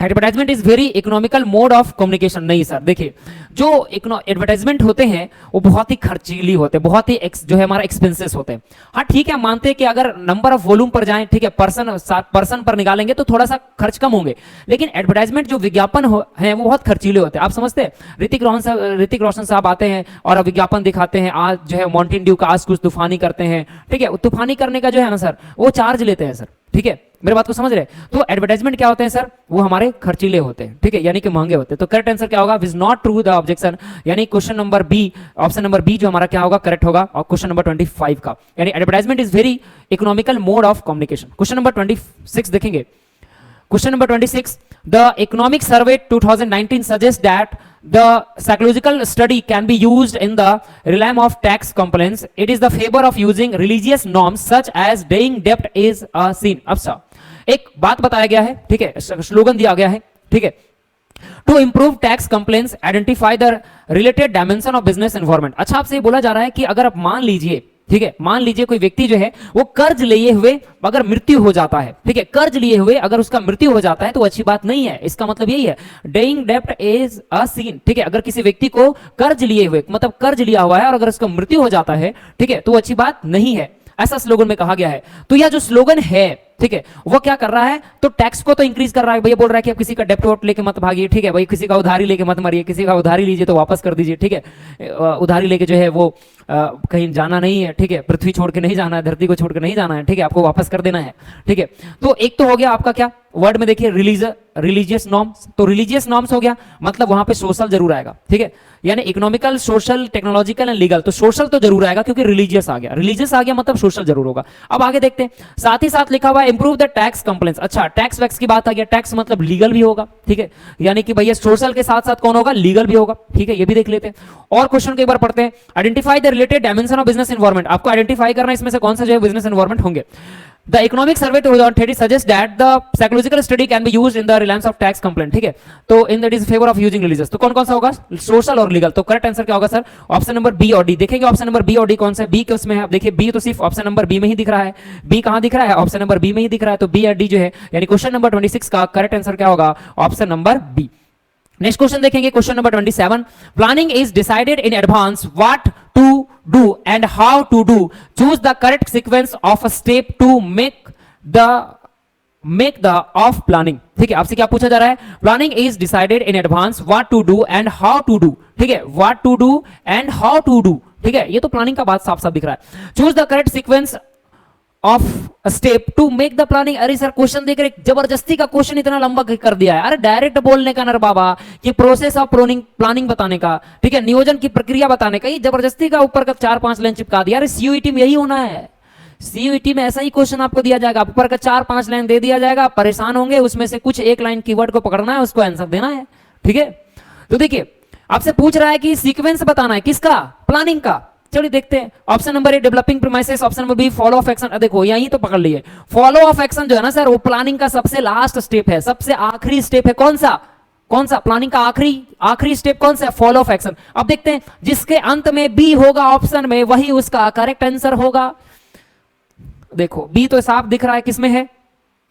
Advertisement is very economical mode of communication, नहीं सर। देखिए जो एडवर्टाइजमेंट होते हैं वो बहुत ही खर्चीली होते हैं, बहुत ही जो है हमारा एक्सपेंसेस होते हैं। हाँ ठीक है, मानते हैं कि अगर नंबर ऑफ वॉल्यूम पर जाएं, ठीक है, पर्सन पर निकालेंगे तो थोड़ा सा खर्च कम होंगे, लेकिन एडवर्टाइजमेंट जो विज्ञापन हैं वो बहुत खर्चीले होते हैं। आप समझते हैं, ऋतिक रोशन साहब आते हैं और विज्ञापन दिखाते हैं, आज जो है माउंटेन ड्यू का आज कुछ तूफानी करते हैं। ठीक है, तूफानी करने का जो है ना सर वो चार्ज लेते हैं सर। ठीक है, मेरे बात को समझ रहे? तो एडवर्टाइजमेंट क्या होते हैं सर? वो हमारे खर्चीले होते हैं, ठीक है, यानी कि महंगे होते हैं। तो करेक्ट आंसर क्या होगा? Which not true the objection, यानी question number B, option number B जो हमारा क्या होगा? करेक्ट होगा, और क्वेश्चन नंबर 25 का, यानी advertisement is very economical mode of communication. Question number 26 देखेंगे। Question number 26, The economic survey 2019 suggests that the psychological study can be used in the realm of tax compliance. It is the favor of using religious norms such as paying debt is a sin. अच्छा, एक बात बताया गया है, ठीक है, स्लोगन दिया गया है, ठीक है, to improve tax complaints identify the related dimension of business environment. अच्छा, आपसे बोला जा रहा है कि अगर आप मान लीजिए, ठीक है, मान लीजिए कोई व्यक्ति जो है वो कर्ज लिए हुए अगर मृत्यु हो जाता है, ठीक है, कर्ज लिए हुए अगर उसका मृत्यु हो जाता है तो अच्छी बात नहीं है। इसका मतलब यही है, डेइंग डेब्ट इज अ सिन, ठीक है, अगर किसी व्यक्ति को कर्ज लिए हुए मतलब कर्ज लिया हुआ है और अगर उसका मृत्यु हो जाता है, ठीक है, तो अच्छी बात नहीं है, ऐसा स्लोगन में कहा गया है। तो यह जो स्लोगन है, ठीक है, वो क्या कर रहा है, तो टैक्स को तो इंक्रीज कर रहा है। भैया बोल रहा है कि आप किसी का डेब्ट वोट लेके मत भागिए, ठीक है भाई, किसी का उधारी लेके मत मरिए, किसी का उधारी लीजिए तो वापस कर दीजिए, ठीक है, उधारी लेके जो है वो कहीं जाना नहीं है, ठीक है, पृथ्वी छोड़ के नहीं जाना है, धरती को छोड़ के नहीं जाना है, ठीक है, आपको वापस कर देना है, ठीक है। तो एक तो हो गया आपका क्या, वर्ड में देखिए रिलीजियस नॉर्म्स, तो रिलीजियस नॉर्म्स हो गया, मतलब वहां पे सोशल जरूर आएगा, ठीक है, यानी economical, social, technological and legal, तो सोशल तो जरूर आएगा क्योंकि रिलीजियस आ गया, रिलीजियस आ गया मतलब सोशल जरूर होगा। अब आगे देखते हैं, साथ ही साथ लिखा हुआ है इंप्रूव द टैक्स कंप्लेंट्स। अच्छा, टैक्स वैक्स की बात आ गया, टैक्स मतलब लीगल भी होगा, ठीक है, यानी कि भैया सोशल के साथ साथ कौन होगा, लीगल भी होगा, ठीक है, ये भी देख लेते हैं। और क्वेश्चन के एक बार पढ़ते हैं, identify the related dimension of business environment, आपको आइडेंटिफाई करना इसमें से कौन सा जो है बिजनेस एनवायरमेंट होंगे। The economic survey 2030 suggests that the psychological study can be used in the realms of tax complaint, ठीक है, तो in that is favor of using religious, तो कौन कौन सा होगा, सोशल और लीगल। तो करेक्ट आंसर क्या होगा सर, ऑप्शन नंबर बी और डी। देखेंगे ऑप्शन नंबर बी और डी कौन सा है, बी के उसमें है, अब देखिए बी तो सिर्फ ऑप्शन नंबर बी में ही दिख रहा है, बी कहां दिख रहा है, ऑप्शन नंबर बी में ही दिख रहा है, तो बी और डी जो है यानी क्वेश्चन नंबर 26 का करेक्ट आंसर क्या होगा, option number B. Next question देखेंगे, question number 27, planning is decided in advance what to do and how to do, choose the correct sequence of a step to make the of planning, ठीक है, आपसे क्या पूछा जा रहा है, planning is decided in advance what to do and how to do, ठीक है, what to do and how to do, ठीक है, ये तो प्लानिंग का बात साफ साफ दिख रहा है। Choose the correct sequence of step to make the planning. अरे सर क्वेश्चन देख रहे, जबरदस्ती का क्वेश्चन इतना लंबा कर दिया है, अरे डायरेक्ट बोलने का नर बाबा, कि प्रोसेस ऑफ प्लानिंग बताने का, ठीक है, नियोजन की प्रक्रिया बताने का, ये जबरदस्ती का ऊपर का 4-5 लाइन चिपका दिया। अरे सीयूईटी में यही होना है, सीयूईटी में ऐसा ही क्वेश्चन आपको दिया जाएगा, ऊपर का 4-5 लाइन दे दिया जाएगा, परेशान होंगे, उसमें से कुछ एक लाइन कीवर्ड को पकड़ना है, उसको आंसर देना है, ठीक है। तो देखिए आपसे पूछ रहा है कि सीक्वेंस बताना है किसका, प्लानिंग का। चलिए देखते हैं, option number a developing premises, option number B follow of action. देखो यही तो पकड़ लिए, फॉलो ऑफ एक्शन जो है ना सर, वो प्लानिंग का सबसे लास्ट स्टेप है, सबसे आखिरी स्टेप है। कौन सा प्लानिंग का आखिरी स्टेप कौन सा है, फॉलो ऑफ एक्शन। अब देखते हैं, जिसके अंत में बी होगा ऑप्शन में, वही उसका करेक्ट आंसर होगा। देखो बी तो साफ दिख रहा है किसमें है,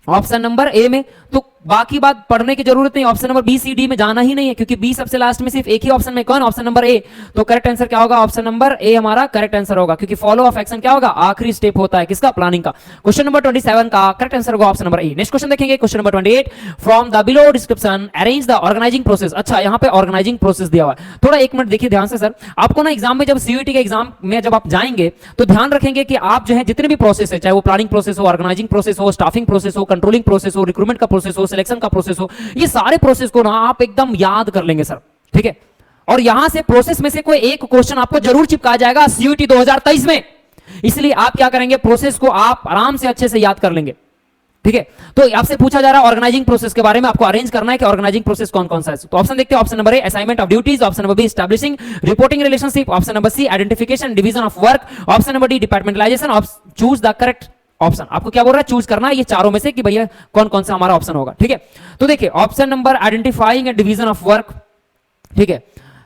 ऑप्शन नंबर ए में, तो बाकी बात पढ़ने की जरूरत नहीं, option number B C D में जाना ही नहीं है, क्योंकि बी सबसे लास्ट में सिर्फ एक ही ऑप्शन में, कौन, ऑप्शन नंबर ए। तो करेक्ट आंसर क्या होगा, ऑप्शन नंबर ए हमारा करेक्ट आंसर होगा, क्योंकि फॉलो ऑफ एक्शन क्या होगा, आखिरी स्टेप होता है किसका, प्लानिंग का। क्वेश्चन नंबर 27 का करेक्ट आंसर होगा option number A. Next question देखेंगे, question number 28, from the below description arrange the organising process. अच्छा, यहाँ पे ऑर्गेनाइजिंग प्रोसेस दिया हुआ है, थोड़ा एक मिनट देखिए ध्यान से सर। आपको ना एग्जाम में, जब सीयूईटी के एग्जाम में जब आप जाएंगे तो ध्यान रखेंगे कि आप जो है जितने भी प्रोसेस है, चाहे वो प्लानिंग प्रोसेस हो, ऑर्गेनाइजिंग प्रोसेस हो, स्टाफिंग प्रोसेस हो, कंट्रोलिंग प्रोसेस हो, रिक्रूटमेंट का प्रोसेस हो, सिलेक्शन का प्रोसेस हो, ये सारे प्रोसेस को ना आप एकदम याद कर लेंगे सर, ठीक है। और यहां से प्रोसेस में से कोई एक क्वेश्चन आपको जरूर चिपका जाएगा सीयूईटी 2023 में, इसलिए आप क्या करेंगे, प्रोसेस को आप आराम से अच्छे से याद कर लेंगे, ठीक है। तो आपसे पूछा जा रहा है ऑर्गेनाइजिंग प्रोसेस के बारे में, आपको अरेंज करना है कि ऑर्गेनाइजिंग प्रोसेस कौन कौन सा है। तो ऑप्शन देखते हैं, option number A assignment of duties, option number B establishing reporting relationship, option number C identification division of work, option number D departmentalization. Choose the correct option, आपको क्या बोल रहा है, चूज करना है ये चारों में से कि भैया कौन कौन सा हमारा ऑप्शन होगा, ठीक है। तो देखिए option number identifying and division of work, ठीक है,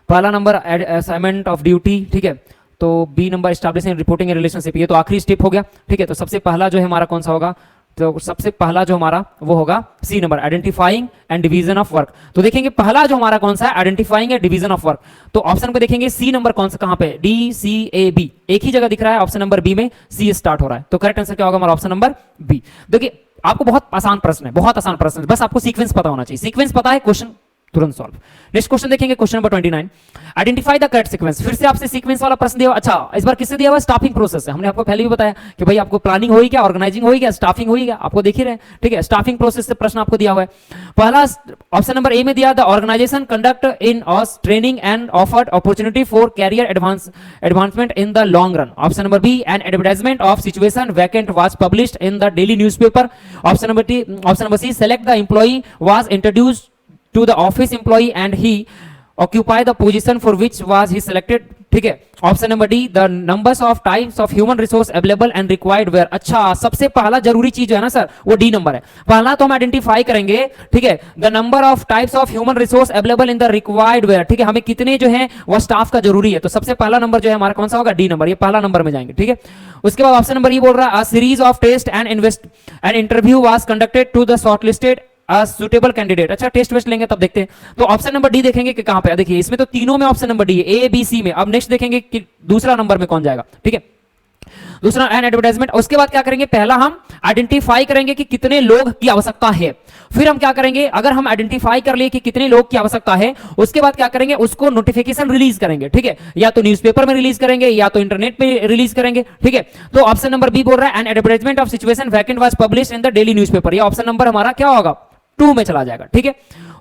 पहला नंबर असाइनमेंट ऑफ ड्यूटी, ठीक है, तो B number establishing reporting relationship, ये तो आखिरी स्टेप हो गया, ठीक है। तो सबसे पहला जो है हमारा कौन सा होगा, तो सबसे पहला जो हमारा वो होगा C number identifying and division of work. तो देखेंगे पहला जो हमारा कौन सा है, identifying and division of work, तो ऑप्शन पे देखेंगे सी नंबर कौन सा, कहां पे, डी सी ए बी, एक ही जगह दिख रहा है, ऑप्शन नंबर बी में सी स्टार्ट हो रहा है, तो करेक्ट आंसर क्या होगा हमारा ऑप्शन नंबर बी। देखिए आपको बहुत आसान प्रश्न है, बहुत आसान प्रश्न है, बस आपको सीक्वेंस पता होना चाहिए। सीक्वेंस पता है, क्वेश्चन तुरंत सॉल्व। नेक्स्ट क्वेश्चन देखेंगे, question number 29, identify the correct sequence. फिर से आपसे सीक्वेंस वाला प्रश्न दिया। अच्छा, इस बार किससे दिया हुआ? स्टाफिंग प्रोसेस है। हमने आपको पहले भी बताया कि भाई आपको प्लानिंग होगी क्या, ऑर्गेनाइजिंग होगी क्या, स्टाफिंग होगी क्या, आपको देख ही रहे हैं। ठीक है, स्टाफिंग प्रोसेस से प्रश्न आपको दिया हुआ है। पहला ऑप्शन नंबर ए में दिया, the organisation conduct in house training and offered opportunity for career advancement in the long run. Option number B, an advertisement of situation vacant was published in the daily newspaper. Option number C, select the employee was introduced to the office employee and he occupy the position for which was he selected। ठीक है, option number D, the numbers of types of human resource available and required where. अच्छा, सबसे पहला जरूरी चीज जो है ना सर, वो डी नंबर है। पहला तो हम आइडेंटिफाई करेंगे, ठीक है, the number of types of human resource available in the required where. ठीक है, हमें कितने जो है वो स्टाफ का जरूरी है, तो सबसे पहला नंबर जो है हमारा कौन सा होगा? डी नंबर, ये पहला नंबर में जाएंगे। ठीक है, उसके बाद ऑप्शन नंबर ई बोल रहा है, a series of test and interview was conducted to the shortlisted suitable candidate. अच्छा, टेस्ट वेस्ट लेंगे तब देखते हैं। तो ऑप्शन नंबर डी देखेंगे कि कहां पे है। देखिए, इसमें तो तीनों में ऑप्शन नंबर डी है, ए बी सी में। अब नेक्स्ट देखेंगे कि दूसरा नंबर में कौन जाएगा। ठीक है, दूसरा एन एडवर्टाइजमेंट। उसके बाद क्या करेंगे, पहला हम आइडेंटिफाई करेंगे कि कितने लोग की आवश्यकता है। फिर हम क्या करेंगे, अगर हम आइडेंटिफाई कर लिए कि कितने लोग की आवश्यकता है, उसके बाद क्या करेंगे, उसको नोटिफिकेशन रिलीज करेंगे। ठीक है, या तो न्यूज़पेपर में रिलीज करेंगे या तो इंटरनेट पे रिलीज करेंगे। ठीक है, तो ऑप्शन नंबर बी बोल रहा है, N advertisement of situation vacant was published in the daily newspaper. ये ऑप्शन नंबर हमारा क्या होगा? 2 में चला जाएगा। ठीक है,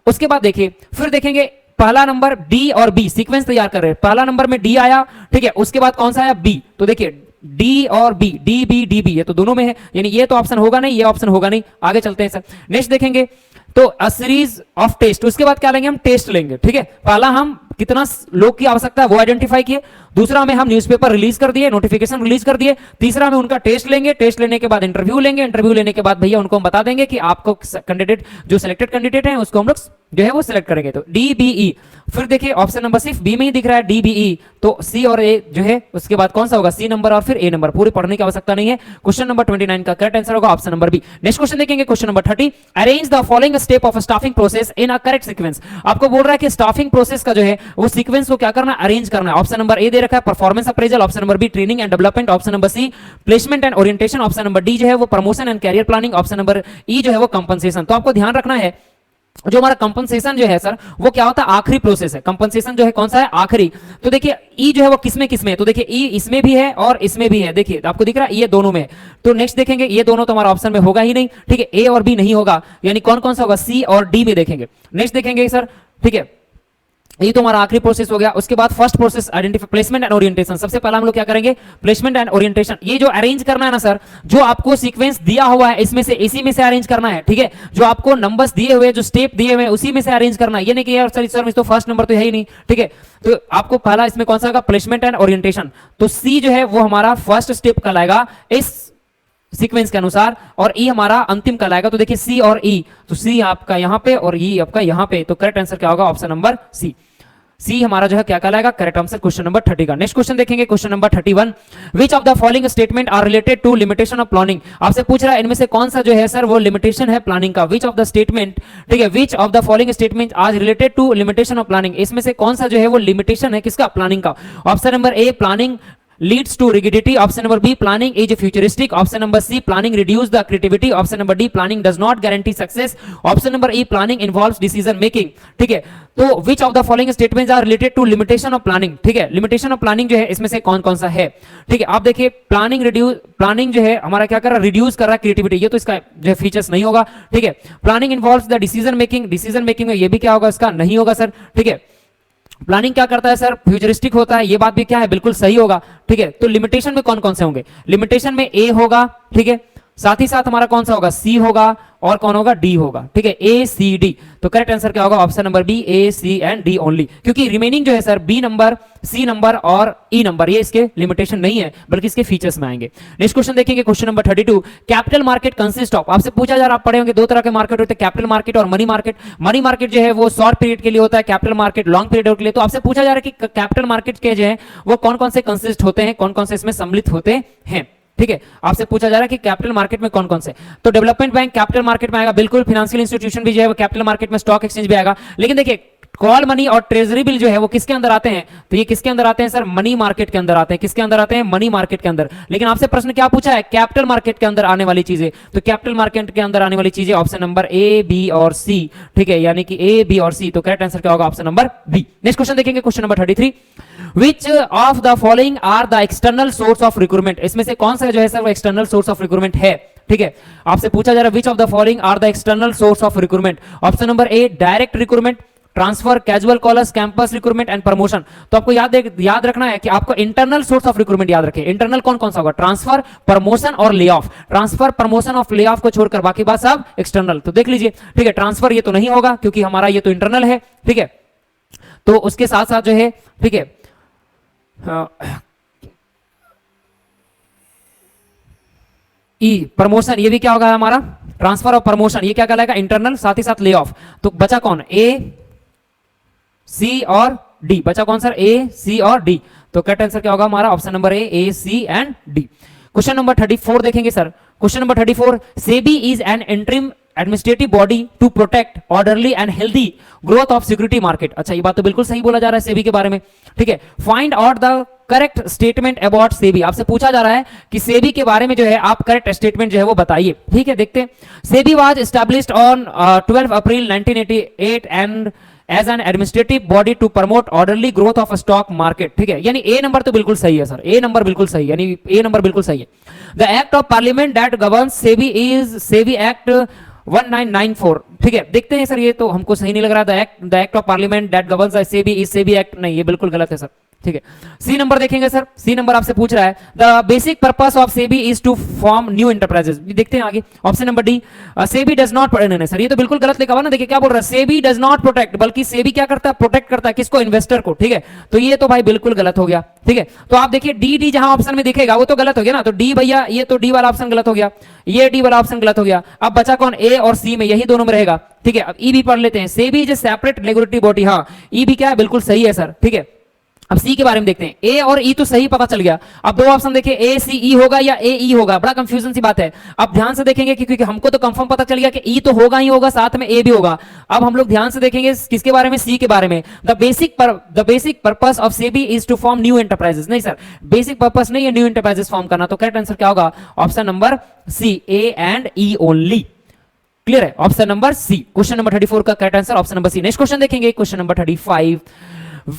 उसके बाद देखिए, फिर देखेंगे पहला नंबर डी और बी सीक्वेंस तैयार कर रहे हैं। पहला नंबर में डी आया, ठीक है, उसके बाद कौन सा आया? बी। तो देखिए, डी और B, D B D B, ये तो दोनों में है, यानी ये तो ऑप्शन होगा नहीं, ये ऑप्शन होगा नहीं। आगे चलते हैं सर, नेक्स्ट देखेंगे तो अ सीरीज ऑफ टेस्ट। उसके बाद क्या लेंगे हम? टेस्ट लेंगे। ठीक है, पहला हम कितना लोग की आवश्यकता है वो आइडेंटिफाई किए, दूसरा में हम न्यूज़पेपर रिलीज कर दिए, नोटिफिकेशन रिलीज कर दिए, तीसरा में उनका टेस्ट लेंगे, टेस्ट लेने के बाद इंटरव्यू लेंगे, इंटरव्यू लेने के बाद भैया उनको हम बता देंगे कि आपको कैंडिडेट जो सिलेक्टेड कैंडिडेट है उसको हम लोग जो है वो सिलेक्ट करेंगे। तो डी बी ई। फिर देखिए ऑप्शन नंबर सिर्फ बी में ही दिख रहा है, डी बी ई, तो सी और ए जो है उसके बाद कौन सा होगा? सी नंबर और फिर ए नंबर। पूरी पढ़ने की आवश्यकता नहीं है। क्वेश्चन नंबर 29 का करेक्ट आंसर होगा option number B. Next question देखेंगे, question number 30, arrange the following step of staffing process in a correct sequence. आपको बोल रहा है कि स्टाफिंग प्रोसेस का जो है वो सीक्वेंस को क्या करना है? अरेंज करना है। ऑप्शन नंबर ए दे रखा है performance appraisal, option number B training and development, option number C placement and orientation, option number D जो है वो promotion and career planning, option number E जो है वो कंपनसेशन। तो आपको ध्यान रखना है जो हमारा कंपनसेशन जो है सर वो क्या होता है? आखिरी प्रोसेस है। कंपनसेशन जो है कौन सा है? आखिरी। तो देखिए ई जो है वो किसमें किसमें है? तो देखिए ई इसमें भी है और इसमें भी है। देखिए आपको दिख रहा है ये दोनों में है। तो नेक्स्ट देखेंगे ये दोनों तो हमारा ऑप्शन में होगा ही नहीं। ठीक है, ए और बी नहीं होगा, यानी कौन कौन सा होगा? सी और डी में देखेंगे। नेक्स्ट देखेंगे सर, ठीक है, ये तो हमारा आखिरी प्रोसेस हो गया। उसके बाद first process identify placement and orientation. सबसे पहला हम लोग क्या करेंगे? Placement and orientation. ये जो अरेंज करना है ना सर, जो आपको सीक्वेंस दिया हुआ है इसमें से इसी में से अरेंज करना है। ठीक है, जो आपको नंबर्स दिए हुए, जो स्टेप दिए हुए उसी में से अरेंज करना है। ये नहीं कि यार सर तो फर्स्ट नंबर तो है ही नहीं। ठीक है, तो आपको पहला इसमें कौन सा होगा? Placement and orientation. तो सी जो है वो हमारा फर्स्ट स्टेप कहलाएगा इस सीक्वेंस के अनुसार, और ई हमारा अंतिम कहलाएगा। तो देखिए सी और ई, तो सी आपका यहां पे और ई आपका यहां पे, तो करेक्ट आंसर क्या होगा? ऑप्शन नंबर सी। सी हमारा जो है क्या कहलाएगा? करेक्ट आंसर क्वेश्चन नंबर 30 का। नेक्स्ट क्वेश्चन देखेंगे, question number 31, which of the following statement are related to limitation of planning. आपसे पूछ रहा है इनमें से कौन सा जो है सर वो लिमिटेशन है प्लानिंग का। विच ऑफ द स्टेटमेंट, ठीक है, which of the following statement are related to limitation of planning. इसमें से कौन सा जो है वो लिमिटेशन है किसका? प्लानिंग का। Option number A planning leads to rigidity, option number B planning is futuristic, option number C planning reduce the creativity, option number D planning does not guarantee success, option number E planning involves decision making। ठीक है, तो which of the following statements are related to limitation of planning। ठीक है, limitation of planning जो है इसमें से कौन कौन सा है? ठीक है, आप देखिए प्लानिंग जो है हमारा क्या कर रहा है? रिड्यूस कर रहा है क्रिएटिविटी। ये तो इसका जो फीचर्स नहीं होगा। ठीक है, planning involves the decision making में ये भी क्या होगा? इसका नहीं होगा सर। ठीक है, प्लानिंग क्या करता है सर? फ्यूचरिस्टिक होता है। ये बात भी क्या है? बिल्कुल सही होगा। ठीक है, तो लिमिटेशन में कौन कौन से होंगे? लिमिटेशन में ए होगा, ठीक है, साथ ही साथ हमारा कौन सा होगा? सी होगा, और कौन होगा? डी होगा। ठीक है, ए सी डी। तो करेक्ट आंसर क्या होगा? Option number B, A C and D only. क्योंकि रिमेनिंग जो है sir B number, C number और ई नंबर ये इसके लिमिटेशन नहीं है बल्कि इसके फीचर्स में आएंगे। नेक्स्ट क्वेश्चन देखेंगे, question number 32, capital market consist of. आपसे पूछा जा रहा, आप पढ़े होंगे दो तरह के मार्केट होते हैं, कैपिटल मार्केट और मनी मार्केट। मनी मार्केट जो है वो शॉर्ट पीरियड के लिए होता है, कैपिटल मार्केट लॉन्ग पीरियड के लिए। तो आपसे पूछा जा रहा है कि कैपिटल मार्केट के जो है वो कौन कौन से कंसिस्ट होते हैं, कौन कौन से इसमें सम्मिलित होते हैं। ठीक है, आपसे पूछा जा रहा है कि कैपिटल मार्केट में कौन कौन से। तो डेवलपमेंट बैंक कैपिटल मार्केट में आएगा, बिल्कुल। फाइनेंशियल इंस्टीट्यूशन भी जो है वो कैपिटल मार्केट में, स्टॉक एक्सचेंज भी आएगा। लेकिन देखिए कॉल मनी और ट्रेजरी बिल जो है वो किसके अंदर आते हैं? तो ये किसके अंदर आते हैं सर? मनी मार्केट के अंदर आते हैं। किसके अंदर आते हैं? मनी मार्केट के अंदर। लेकिन आपसे प्रश्न क्या पूछा है? कैपिटल मार्केट के अंदर आने वाली चीजें। तो कैपिटल मार्केट के अंदर आने वाली चीजें ऑप्शन नंबर ए, बी और सी, ठीक है, यानी कि ए, बी और सी। तो करेक्ट आंसर क्या होगा? Option number B. Next question देखेंगे, question number 33। Which of the following are the external source of recruitment? इसमें से कौन सा जो है सर वो एक्सटर्नल सोर्स ऑफ रिक्रूटमेंट है? ठीक है, आपसे पूछा जा रहा है which of the following are the external source of recruitment. Option number A direct recruitment, transfer, casual callers, campus recruitment and promotion. तो आपको याद रखना है कि आपको इंटरनल सोर्स ऑफ रिक्रूटमेंट याद रखें। इंटरनल कौन कौन सा होगा? ट्रांसफर, प्रमोशन और ले ऑफ। ट्रांसफर, प्रमोशन और ले ऑफ को छोड़कर बाकी बात सब एक्सटर्नल। तो देख लीजिए, ठीक है, ट्रांसफर ये तो नहीं होगा क्योंकि हमारा ये तो इंटरनल है, ठीक है। तो उसके साथ साथ जो है, ठीक है, ई प्रमोशन, ये भी क्या होगा हमारा? ट्रांसफर और प्रमोशन, ये क्या कहलाएगा? इंटरनल, साथ ही साथ ले ऑफ। तो बचा कौन? ए, सी और डी। बचा कौन सर? ए, सी और डी। तो करेक्ट आंसर क्या होगा हमारा? Option number A, C and D. Question number 34 देखेंगे sir. Question number 34, SEBI is an interim administrative body to protect orderly and healthy growth of security market. अच्छा, ये बात तो बिल्कुल सही बोला जा रहा है सेबी के बारे में, ठीक है। Find out the correct statement about SEBI. आपसे पूछा जा रहा है कि सेबी के बारे में जो है आप करेक्ट स्टेटमेंट जो है वो बताइए, ठीक है। देखते हैं, SEBI was established on 12 April 1988 and as an administrative body to promote orderly growth of stock market, ठीक है। यानी ए नंबर तो बिल्कुल सही है सर, ए नंबर बिल्कुल सही है, यानी ए नंबर बिल्कुल सही है। The act of parliament that governs SEBI is SEBI act 1994, ठीक है। देखते हैं सर, ये तो हमको सही नहीं लग रहा। The act of parliament that governs SEBI is SEBI act, नहीं, ये बिल्कुल गलत है सर, ठीक है। सी नंबर देखेंगे सर। सी नंबर आपसे पूछ रहा है the basic purpose of SEBI is to form new enterprises. देखते हैं आगे, option number D, SEBI does not, नहीं सर ये तो बिल्कुल गलत लिखा हुआ ना। देखिए क्या बोल रहा है, सेबी डज नॉट प्रोटेक्ट, बल्कि सेबी क्या करता है? प्रोटेक्ट करता है किसको? इन्वेस्टर को, ठीक है। तो ये तो भाई बिल्कुल गलत हो गया, ठीक है। तो आप देखिए डी जहां ऑप्शन में दिखेगा वो तो गलत हो गया ना। तो डी भैया, ये तो डी वाला ऑप्शन गलत हो गया, ये डी वाला ऑप्शन गलत हो गया। अब बचा कौन? ए और सी में, यही दोनों में रहेगा, ठीक है। अब ई भी पढ़ लेते हैं। SEBI is a separate regulatory body, हाँ ई भी क्या है? बिल्कुल सही है सर, ठीक है। अब सी के बारे में देखते हैं। ए और ई तो सही पता चल गया। अब दो ऑप्शन देखिए, ए सी ई होगा या ए ई होगा, बड़ा कंफ्यूजन सी बात है। अब ध्यान से देखेंगे क्योंकि हमको तो कंफर्म पता चल गया कि ई तो होगा ही होगा, साथ में ए भी होगा। अब हम लोग ध्यान से देखेंगे किसके बारे में? सी के बारे में। The basic purpose of SEBI is to form new enterprises. नहीं सर, बेसिक पर्पस नहीं है न्यू एंटरप्राइजेस फॉर्म करना। तो करेक्ट आंसर क्या होगा? Option number C, A and E only. Clear है? Option number C. Question number 34 का correct answer option number C. Next question देखेंगे, question number 35।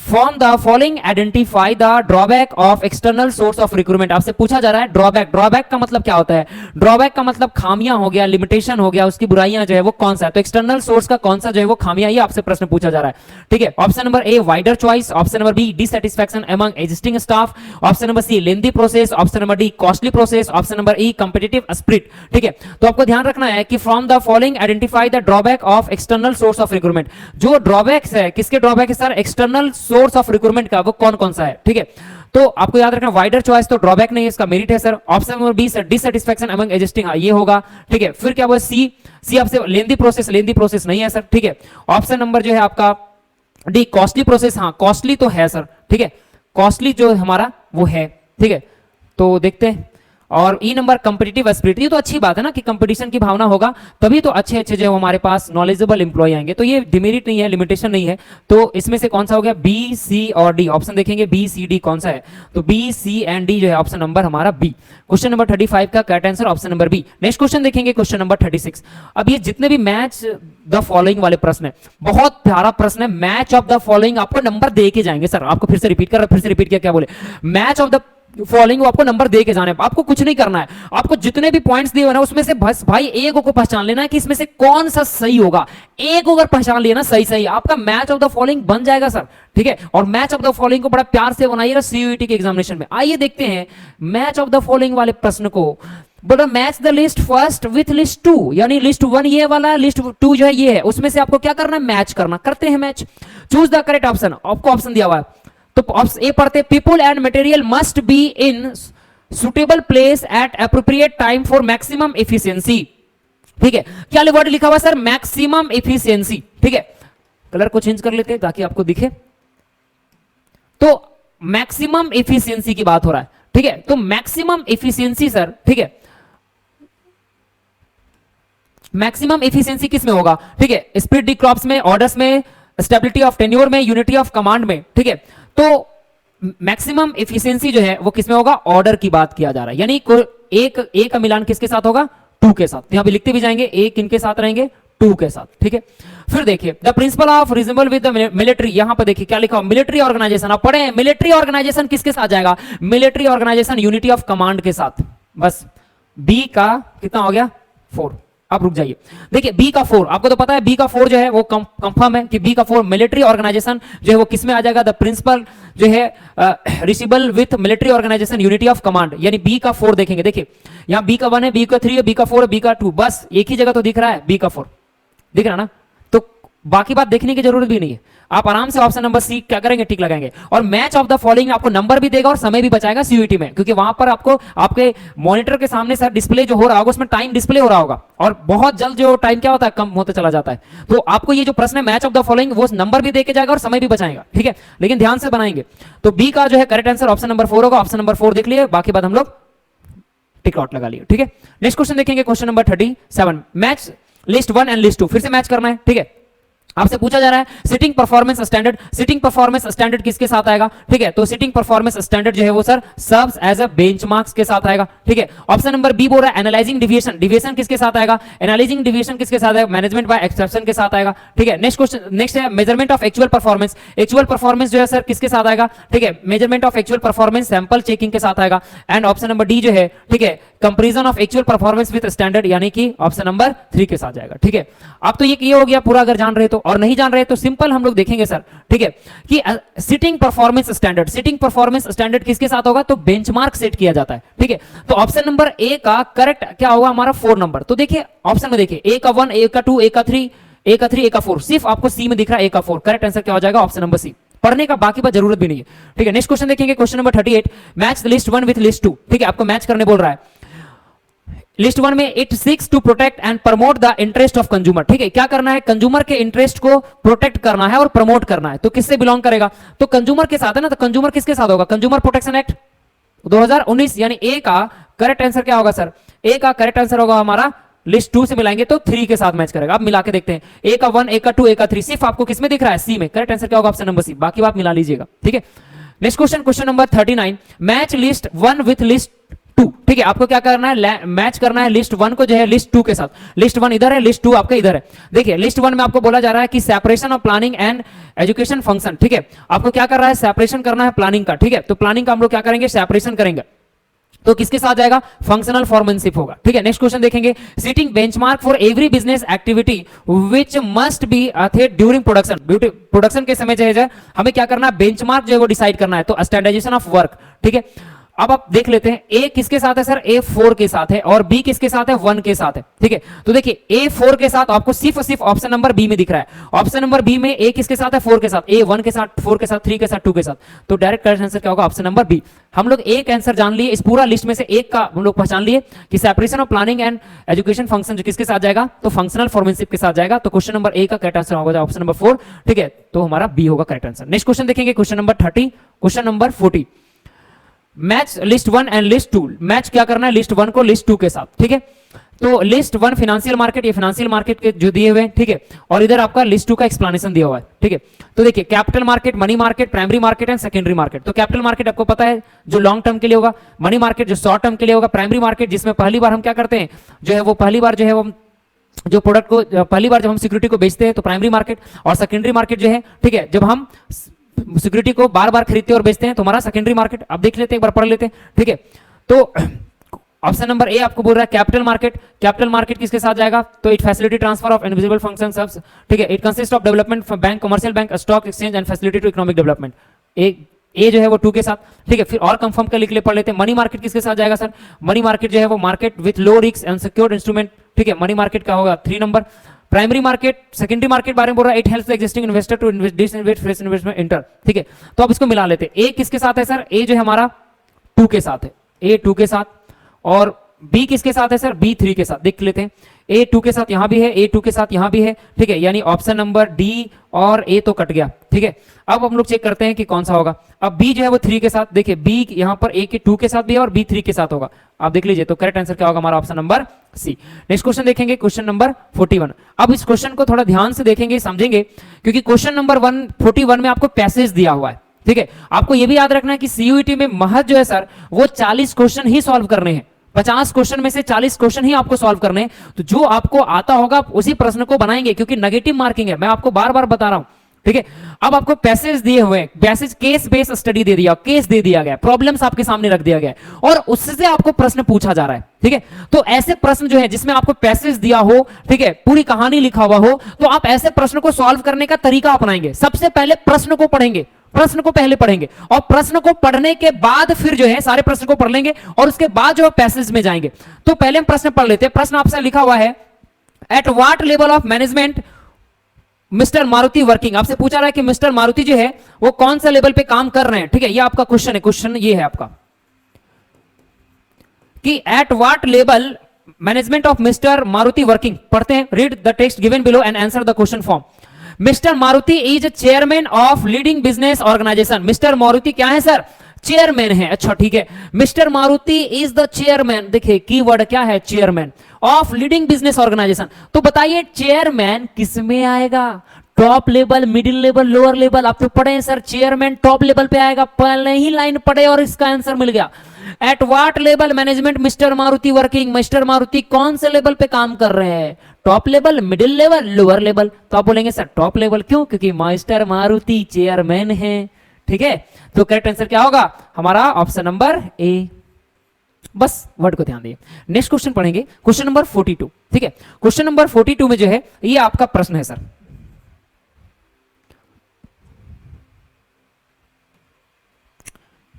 From the following identify the drawback of external source of recruitment। आपसे पूछा जा रहा है ड्रॉबैक का मतलब क्या होता है? ड्रॉबैक का मतलब खामियां हो गया, लिमिटेशन हो गया, उसकी बुराइयां जो है वो कौन सा है? तो एक्सटर्नल सोर्स का कौन सा जो है वो खामियां, ये आपसे प्रश्न पूछा जा रहा है, ठीक है। Option number A wider choice, option number B dissatisfaction among existing staff, option number C lengthy process, option number D costly process, option number E competitive spirit, ठीक है। तो आपको ध्यान रखना है कि from the following identify the drawback of external source of recruitment. जो ड्रॉबैक्स है, किसके ड्रॉबैक है sir? External source of recruitment का, वो कौन कौन सा है, ठीक है। तो आपको याद रखना वाइडर चॉइस तो ड्रॉबैक नहीं है, इसका मेरिट है sir. Option number B sir dissatisfaction among existing, ये होगा, ठीक है। फिर क्या हुआ? सी आपसे लेंथी प्रोसेस नहीं है सर, ठीक है। ऑप्शन नंबर जो है आपका डी कॉस्टली प्रोसेस, हाँ कॉस्टली तो है सर, ठीक है। कॉस्टली जो हमारा वो है, ठीक है। तो देखते हैं। और ई नंबर कंपिटिटिव स्पिरिट, ये तो अच्छी बात है ना कि कंपटीशन की भावना होगा तभी तो अच्छे अच्छे जो हमारे पास नॉलेजेबल एम्प्लॉय आएंगे। तो ये डिमेरिट नहीं है, लिमिटेशन नहीं है। तो इसमें से कौन सा हो गया? बी, सी और डी। ऑप्शन देखेंगे बी, सी, डी कौन सा है? तो बी, सी एंड डी जो है ऑप्शन नंबर हमारा बी। क्वेश्चन नंबर 35 का correct answer option number B. Next question देखेंगे, क्वेश्चन नंबर 36। अब ये जितने भी मैच द फॉलोइंग वाले प्रश्न है, बहुत प्यारा प्रश्न है। मैच ऑफ द फॉलोइंग आपको नंबर दे के जाएंगे सर। आपको फिर से रिपीट किया, क्या बोले? मैच ऑफ द फॉलोइंग आपको नंबर दे के जाने, आपको कुछ नहीं करना है। आपको जितने भी पॉइंट्स दिए हुए ना उसमें से बस भाई एक को पहचान लेना है कि इसमें से कौन सा सही होगा। एक अगर पहचान लिया ना सही, आपका मैच ऑफ द फॉलोइंग बन जाएगा सर, ठीक है। और मैच ऑफ द फॉलोइंग को बड़ा प्यार से बनाइएगा सीयूईटी के एग्जामिनेशन में। आइए देखते हैं मैच ऑफ द फॉलोइंग वाले प्रश्न को। But match the list first with list 2, यानी लिस्ट 1 ये वाला, लिस्ट 2 जो है ये है, उसमें से आपको क्या करना है? मैच करना। करते हैं match. Choose the correct option, आपको ऑप्शन दिया हुआ है। तो ऑप्शन ए पढ़ते, people and material must be in suitable place at appropriate time for maximum efficiency, ठीक है। क्या वर्ड लिखा हुआ सर? मैक्सिमम एफिशिएंसी, ठीक है। कलर को चेंज कर लेते हैं ताकि आपको दिखे। तो मैक्सिमम एफिशिएंसी की बात हो रहा है, ठीक है। तो मैक्सिमम एफिशिएंसी सर, ठीक है, मैक्सिमम एफिशिएंसी किस में होगा? ठीक है, स्प्लिट दी क्रॉप्स में, ऑर्डर्स में, स्टेबिलिटी ऑफ टेन्योर में, यूनिटी ऑफ कमांड में, ठीक है। तो मैक्सिमम एफिशिएंसी जो है वो किसमें होगा, ऑर्डर की बात किया जा रहा है, यानी एक ए का मिलान किसके साथ होगा, 2 के साथ। यहां भी लिखते भी जाएंगे एक किनके साथ रहेंगे, 2 के साथ, ठीक है। फिर देखिए the principle of reasonable with the military, यहां पर देखिए क्या लिखा हो, मिलिट्री ऑर्गेनाइजेशन। आप पढ़े मिलिट्री ऑर्गेनाइजेशन किसके साथ जाएगा, military organization unity of command के साथ। बस बी का कितना हो गया, 4। आप रुक जाइए, देखिए बी का 4, आपको तो पता है बी का 4 जो है वो कंफर्म है कि बी का 4 मिलिट्री ऑर्गेनाइजेशन जो है वो किसमें आ जाएगा, द प्रिंसिपल जो है resemble with military organization unity of command, यानी बी का 4 देखेंगे। देखिए यहां बी का 1 है, बी का 3 है, बी का 4 है, बी का 2, बस एक ही जगह तो दिख रहा है बी का 4, दिख रहा ना, तो बाकी बात देखने की जरूरत भी नहीं है। आप आराम से ऑप्शन नंबर सी क्या करेंगे, टिक लगाएंगे। और मैच ऑफ द फॉलोइंग आपको नंबर भी देगा और समय भी बचाएगा सीयूईटी में, क्योंकि वहां पर आपको आपके मॉनिटर के सामने सर डिस्प्ले जो हो रहा होगा उसमें टाइम डिस्प्ले हो रहा होगा, और बहुत जल्द जो टाइम क्या होता है, कम होता चला जाता है। तो आपको ये जो प्रश्न है मैच ऑफ द फॉलोइंग, वो नंबर भी देके जाएगा और समय भी बचाएगा, ठीक है, लेकिन ध्यान से बनाएंगे। तो बी का जो है करेक्ट आंसर ऑप्शन नंबर 4 होगा। ऑप्शन नंबर 4 देख लिए, बाकी बात हम लोग टिक आउट लगा लिए, ठीक है। नेक्स्ट क्वेश्चन देखेंगे, question number 37, match list 1 and list 2, फिर से मैच करना है, ठीक है। आपसे पूछा जा रहा है sitting performance standard, sitting performance standard किसके साथ आएगा, ठीक है। तो सिटिंग परफॉर्मेंस स्टैंडर्ड जो है वो sir serves as a benchmarks के साथ आएगा, ठीक है। ऑप्शन नंबर बी बोल रहा है एनालाइजिंग डिविएशन, डिविएशन किसके साथ आएगा, एनालाइजिंग डिविएशन किसके साथ आएगा, मैनेजमेंट बाय एक्सेप्शन के साथ आएगा, ठीक है। नेक्स्ट क्वेश्चन, नेक्स्ट है measurement of actual performance, actual performance जो है सर किसके साथ आएगा, ठीक है, measurement of actual performance sample checking के साथ आएगा। एंड ऑप्शन नंबर डी जो है, ठीक है, comparison of actual performance with standard, यानी कि ऑप्शन नंबर 3 के साथ जाएगा, ठीक है। अब तो ये हो गया पूरा, अगर जान रहे तो, और नहीं जान रहे तो सिंपल हम लोग देखेंगे सर, ठीक है, कि sitting performance standard, sitting performance standard किसके साथ होगा, तो बेंचमार्क सेट किया जाता है, ठीक है। तो ऑप्शन नंबर ए का करेक्ट क्या होगा हमारा 4 नंबर। तो देखिए ऑप्शन में देखिए ए का 1, ए का 2, ए का 3, ए का 3, ए का 4, सिर्फ आपको सी में दिख रहा है ए का 4, करेक्ट आंसर क्या हो जाएगा, ऑप्शन नंबर सी। पढ़ने का बाकी बात जरूरत भी नहीं है, ठीक है। नेक्स्ट क्वेश्चन देखेंगे, question number 38, match list 1 with list 2, ठीक है, आपको मैच करने बोल रहा है। लिस्ट 1 में it seeks to protect and promote the interest of consumer, ठीक है, क्या करना है, कंज्यूमर के इंटरेस्ट को प्रोटेक्ट करना है और प्रमोट करना है। तो किससे बिलोंग करेगा, तो कंज्यूमर के साथ है ना, तो कंज्यूमर किसके साथ होगा, कंज्यूमर प्रोटेक्शन एक्ट 2019, यानी ए का करेक्ट आंसर क्या होगा सर, ए का करेक्ट आंसर होगा हमारा लिस्ट 2 से मिलाएंगे तो 3 के साथ मैच करेगा। अब मिला के देखते हैं, ए का 1, ए का 2, ए का 3, सिर्फ आपको किसमें दिख रहा है, सी में, करेक्ट आंसर क्या होगा, ऑप्शन नंबर सी, बाकी बात मिला लीजिएगा, ठीक है। Next question, question number 39, match list 1 with list 2, ठीक है, आपको क्या करना है, मैच करना है लिस्ट 1 को जो है लिस्ट 2 के साथ। लिस्ट 1 इधर है, लिस्ट 2 आपका इधर है। देखिए लिस्ट 1 में आपको बोला जा रहा है कि separation of planning and education function, ठीक है, आपको क्या कर रहा है, सेपरेशन करना है प्लानिंग का, ठीक है। तो प्लानिंग का हम लोग क्या करेंगे, सेपरेशन करेंगे, तो किसके साथ जाएगा, फंक्शनल फॉर्मनशिप होगा, ठीक है। नेक्स्ट क्वेश्चन देखेंगे, setting benchmark for every business activity which must be अथेड ड्यूरिंग प्रोडक्शन, प्रोडक्शन के समय जो है हमें क्या करना है, बेंचमार्क जो है वो डिसाइड करना है, तो स्टैंडर्डाइजेशन ऑफ वर्क, ठीक है। अब आप देख लेते हैं ए किसके साथ है सर, ए 4 के साथ है, और बी किसके साथ है, 1 के साथ है, ठीक है। तो देखिए ए 4 के साथ आपको सिर्फ और सिर्फ ऑप्शन नंबर बी में दिख रहा है। ऑप्शन नंबर बी में ए किसके साथ है, 4 के साथ, ए 1 के साथ, 4 के साथ, 3 के साथ, 2 के साथ, तो डायरेक्ट करेक्ट आंसर क्या होगा, ऑप्शन नंबर बी। हम लोग एक आंसर जान लिए, इस पूरा लिस्ट में से एक का हम लोग पहचान लिए कि separation of planning and education function जो किसके साथ जाएगा, तो फंक्शनल फॉर्मेनशिप के साथ जाएगा। तो क्वेश्चन नंबर ए का करेक्ट आंसर होगा ऑप्शन नंबर 4, ठीक है, तो हमारा बी होगा करेक्ट आंसर। नेक्स्ट क्वेश्चन देखेंगे, question number 30, question number 40, match list 1 and list 2, match क्या करना है, लिस्ट 1 को लिस्ट 2 के साथ, ठीक है। तो लिस्ट 1 फाइनेंशियल मार्केट, ये फाइनेंशियल मार्केट के जो दिए हुए हैं, ठीक है, और इधर आपका लिस्ट 2 का एक्सप्लेनेशन दिया हुआ है, ठीक है। तो देखिए capital market, money market, primary market and secondary market. तो कैपिटल मार्केट आपको पता है जो लॉन्ग टर्म के लिए होगा, मनी मार्केट जो शॉर्ट टर्म के लिए होगा, प्राइमरी मार्केट जिसमें पहली बार हम क्या करते हैं, जो है वो पहली बार जो है वो जो प्रोडक्ट को पहली बार जब हम सिक्योरिटी को बेचते हैं, तो प्राइमरी मार्केट, और सेकेंडरी मार्केट जो है, ठीक है, जब हम सिक्योरिटी को बार बार खरीदते और बेचते हैं तो हमारा सेकेंडरी मार्केट। अब देख लेते हैं, एक बार पढ़ लेते हैं, ठीक है। तो ऑप्शन नंबर ए आपको बोल रहा है कैपिटल मार्केट, कैपिटल मार्केट किसके साथ जाएगा, तो it facility transfer of invisible function सब, ठीक है, it consist of development bank, commercial bank, stock exchange and facility to economic development. ए जो है वो 2 के साथ, ठीक है। फिर और कंफर्म कर लिख ले, पढ़ लेते हैं, मनी मार्केट किसके साथ जाएगा सर, मनी मार्केट जो है वो market with low risk and secured instrument, ठीक है, मनी मार्केट का होगा 3 नंबर। प्राइमरी मार्केट, सेकेंडरी मार्केट बारे में बोल रहा है, it helps the existing investor to disinvest fresh investment enter, ठीक है। तो अब इसको मिला लेते हैं, ए किसके साथ है सर, ए जो है हमारा 2 के साथ है, ए 2 के साथ, और बी किसके साथ है सर, बी 3 के साथ। देख लेते हैं, ए 2 के साथ यहां भी है, ए 2 के साथ यहां भी है, ठीक है, यानी ऑप्शन नंबर डी और ए तो कट गया, ठीक है। अब हम लोग चेक करते हैं कि कौन सा होगा। अब बी जो है वो 3 के साथ, देखिए बी यहां पर ए के 2 के साथ भी है और बी 3 के साथ होगा। आप देख लीजिए, तो करेक्ट आंसर क्या होगा हमारा, option number C. Next question देखेंगे, क्वेश्चन नंबर 41। अब इस क्वेश्चन को थोड़ा ध्यान से देखेंगे, समझेंगे, क्योंकि क्वेश्चन नंबर 141 में आपको पैसेज दिया हुआ है, ठीक है। आपको यह भी याद रखना है कि सीयूईटी में महज जो है सर वो 40 क्वेश्चन ही सॉल्व करने हैं। 50 क्वेश्चन में से 40 क्वेश्चन ही आपको सॉल्व करने हैं। तो जो आपको आता होगा आप उसी प्रश्न को बनाएंगे, क्योंकि नेगेटिव मार्किंग है, मैं आपको बार बार बता रहा हूं, ठीक है। अब आपको पैसेज दिए हुए हैं, पैसेज केस बेस्ड स्टडी दे दिया, केस दे दिया गया, प्रॉब्लम्स आपके सामने रख दिया गया और उससे आपको प्रश्न पूछा जा रहा है, ठीक है। तो ऐसे प्रश्न जो है जिसमें आपको पैसेज दिया हो, ठीक है, पूरी कहानी लिखा हुआ हो, तो आप ऐसे प्रश्न को सॉल्व करने का तरीका अपनाएंगे। सबसे पहले प्रश्न को पढ़ेंगे, प्रश्न को पहले पढ़ेंगे और प्रश्न को पढ़ने के बाद फिर जो है सारे प्रश्न को पढ़ लेंगे और उसके बाद जो है पैसेज में जाएंगे। तो पहले हम प्रश्न पढ़ लेते हैं। प्रश्न आपसे लिखा हुआ है, eight what level of management mister Maruti working. आपसे पूछा रहा है कि मिस्टर मारुति जो है वो कौन सा लेवल पे काम कर रहे हैं, ठीक है। ये आपका क्वेश्चन है, क्वेश्चन ये है आपका कि at what level management of mister Maruti working. पढ़ते हैं, read the text given below and answer the question form. Mister Maruti is chairman of leading business organization. Mister Maruti क्या है सर, चेयरमैन है, अच्छा ठीक है। Mister Maruti is the chairman, देखिए कीवर्ड क्या है, chairman of leading business organization. तो बताइए चेयरमैन किस में आएगा, top level, middle level, lower level. आप तो पढ़े हैं सर, चेयरमैन टॉप लेवल पे आएगा, पहले ही लाइन पढ़े और इसका आंसर मिल गया। Eight what level management mister Maruti working. Mister Maruti कौन से लेवल पे काम कर रहे हैं, top level, middle level, lower level. तो आप बोलेंगे सर टॉप लेवल क्यों, क्योंकि मिस्टर मारुति चेयरमैन है, ठीक है। तो करेक्ट आंसर क्या होगा हमारा, ऑप्शन नंबर ए। बस वर्ड को ध्यान दिए। नेक्स्ट क्वेश्चन पढ़ेंगे, क्वेश्चन नंबर 42, ठीक है। क्वेश्चन नंबर 42 में जो है ये आपका प्रश्न है सर।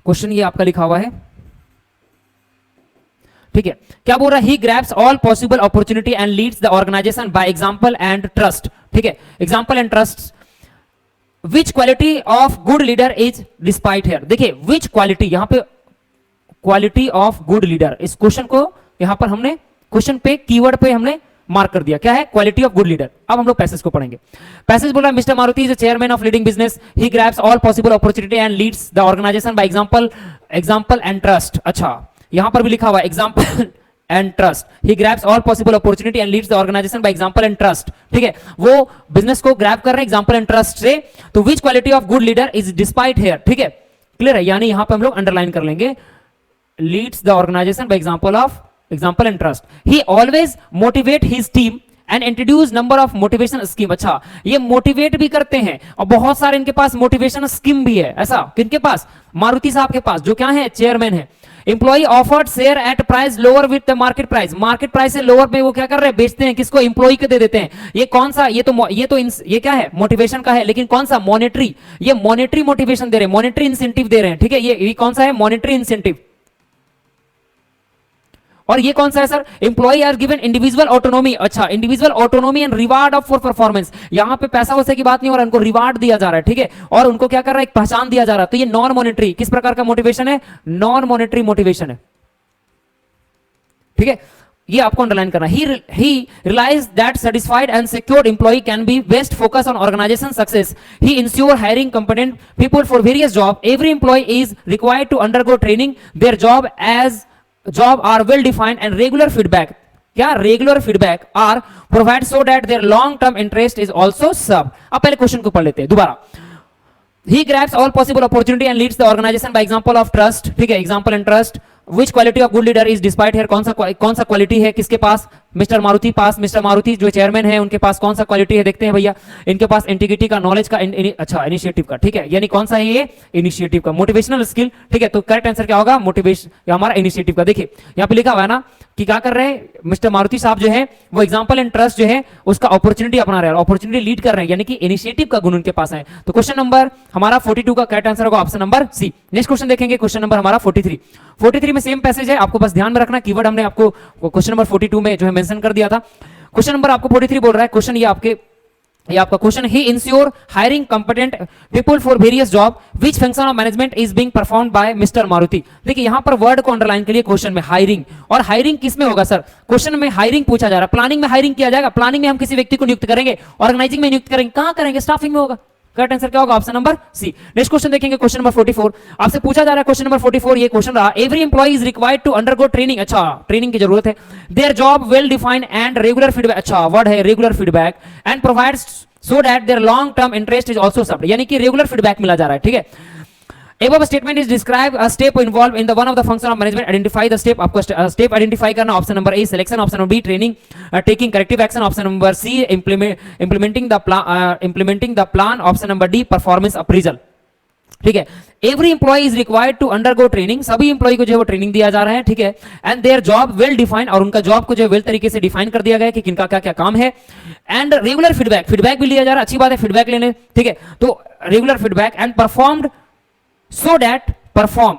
क्वेश्चन ये आपका लिखा हुआ है, ठीक है। क्या बोल रहा है, he grabs all possible opportunity and leads the organisation by example and trust, ठीक है। Example and trust. Which quality of good leader is depicted here. देखिए विच क्वालिटी, यहां पे क्वालिटी ऑफ गुड लीडर, इस क्वेश्चन को यहां पर हमने क्वेश्चन पे कीवर्ड पे हमने मार्क कर दिया, क्या है, क्वालिटी ऑफ गुड लीडर। अब हम लोग पैसेज को पढ़ेंगे। पैसेज बोल रहा है, mister Maruti is chairman of leading business, he grabs all possible opportunity and leads the organisation by example and trust. अच्छा यहां पर भी लिखा हुआ है example and trust. He grabs all possible opportunity and leads the organisation by example and trust, ठीक है। वो बिजनेस को ग्रैब कर रहे हैं एग्जांपल एंड ट्रस्ट से। तो विच quality of good leader is depicted here, ठीक है, क्लियर है। यानी यहां पर हम लोग अंडरलाइन कर लेंगे, leads the organisation by example and trust. He always motivate his team and introduce number of motivation scheme. अच्छा ये मोटिवेट भी करते हैं और बहुत सारे इनके पास मोटिवेशन स्कीम भी है। ऐसा किनके पास, मारुति साहब के पास, जो क्या है, चेयरमैन है। Employee offered share at price lower with the market price. Market price से लोअर में वो क्या कर रहे हैं, बेचते हैं, किसको, एम्प्लॉई को दे देते हैं। ये कौन सा, ये क्या है, मोटिवेशन का है, लेकिन कौन सा, मॉनेटरी। ये मॉनेटरी मोटिवेशन दे रहे हैं, मॉनेटरी इंसेंटिव दे रहे हैं, ठीक है। ये कौन सा है, मॉनेटरी इंसेंटिव। और ये कौन सा है sir, employee are given individual autonomy. अच्छा individual autonomy and reward of for performance. यहां पे पैसा वैसे की बात नहीं हो रहा है, उनको रिवार्ड दिया जा रहा है, ठीक है। और उनको क्या कर रहा है, एक पहचान दिया जा रहा है। तो ये नॉन मॉनेटरी, किस प्रकार का मोटिवेशन है, नॉन मॉनेटरी मोटिवेशन है, ठीक है। ये आपको अंडरलाइन करना। he realized that satisfied and secured employee can be best focus on organization success. He ensure hiring competent people for various job. Every employee is required to undergo training. Their job are well defined and regular feedback. क्या, regular feedback are provide so that their long term interest is also सब। अब पहले क्वेश्चन को पढ़ लेते हैं दोबारा। He grabs all possible opportunity and leads the organization by example of trust, ठीक है, example and trust. Which quality of good leader is despite here, कौन सा क्वालिटी है किसके पास, मिस्टर मारुति पास। मिस्टर मारुति जो चेयरमैन है उनके पास कौन सा क्वालिटी है, देखते हैं भैया। इनके पास इंटीग्रिटी का, नॉलेज का, अच्छा इनिशिएटिव का, ठीक है। यानी कौन सा है ये, इनिशिएटिव का, मोटिवेशनल स्किल, ठीक है। तो करेक्ट आंसर क्या होगा, मोटिवेशन, हमारा इनिशिएटिव का। देखिए यहाँ पे लिखा हुआ है ना कि क्या कर रहे हैं मिस्टर मारुति साहब जो है वो एग्जांपल एंड ट्रस्ट जो है उसका अपॉर्चुनिटी अपना रहे हैं, अपॉर्चुनिटी लीड कर रहे हैं, यानी कि इनिशिएटिव का गुण उनके पास है। तो क्वेश्चन नंबर हमारा 42 का करेक्ट आंसर होगा option number C. Next question देखेंगे, क्वेश्चन नंबर हमारा 43 में सेम पैसेज है, आपको बस ध्यान में रखना कीवर्ड हमने आपको क्वेश्चन नंबर 42 में जो है मेंशन कर दिया था। क्वेश्चन नंबर आपको 43 बोल रहा है, क्वेश्चन ये आपके ये आपका question, he ensure hiring competent people for various job which function of management is being performed by mister Maruti. देखिए यहां पर वर्ड को अंडरलाइन करिए क्वेश्चन में, हायरिंग। और हायरिंग किस में होगा सर? क्वेश्चन में हायरिंग पूछा जा रहा है, प्लानिंग में हायरिंग किया जाएगा? प्लानिंग में हम किसी व्यक्ति को नियुक्त करेंगे, ऑर्गेनाइजिंग में नियुक्त करेंगे, कहां करेंगे? स्टाफिंग में होगा। करेक्ट आंसर क्या होगा? Option number C. Next question देखेंगे, क्वेश्चन नंबर 44 आपसे पूछा जा रहा है। क्वेश्चन नंबर 44 ये क्वेश्चन रहा, every employee is required to undergo training. अच्छा, ट्रेनिंग की जरूरत है। Their job well defined and regular feedback, अच्छा वर्ड है regular feedback, and provides so that their long term interest is also served, यानी कि रेगुलर फीडबैक मिला जा रहा है, ठीक है। above statement is describe a step involved in the one of the function of management, identify the step। आपको स्टेप आइडेंटिफाई करना। Option number A selection, option number B training, taking corrective action, option number C implementing the plan, option number D performance appraisal, ठीक है। Every employee is required to undergo training, सभी एम्प्लॉय को जो है वो ट्रेनिंग दिया जा रहा है, ठीक है। And there job well defined, और उनका जॉब को जो है वेल तरीके से डिफाइन कर दिया गया है कि किनका क्या क्या काम है। एंड रेगुलर फीडबैक, फीडबैक भी लिया जा रहा है, अच्छी बात है फीडबैक लेने, ठीक है। तो regular feedback and performed so that perform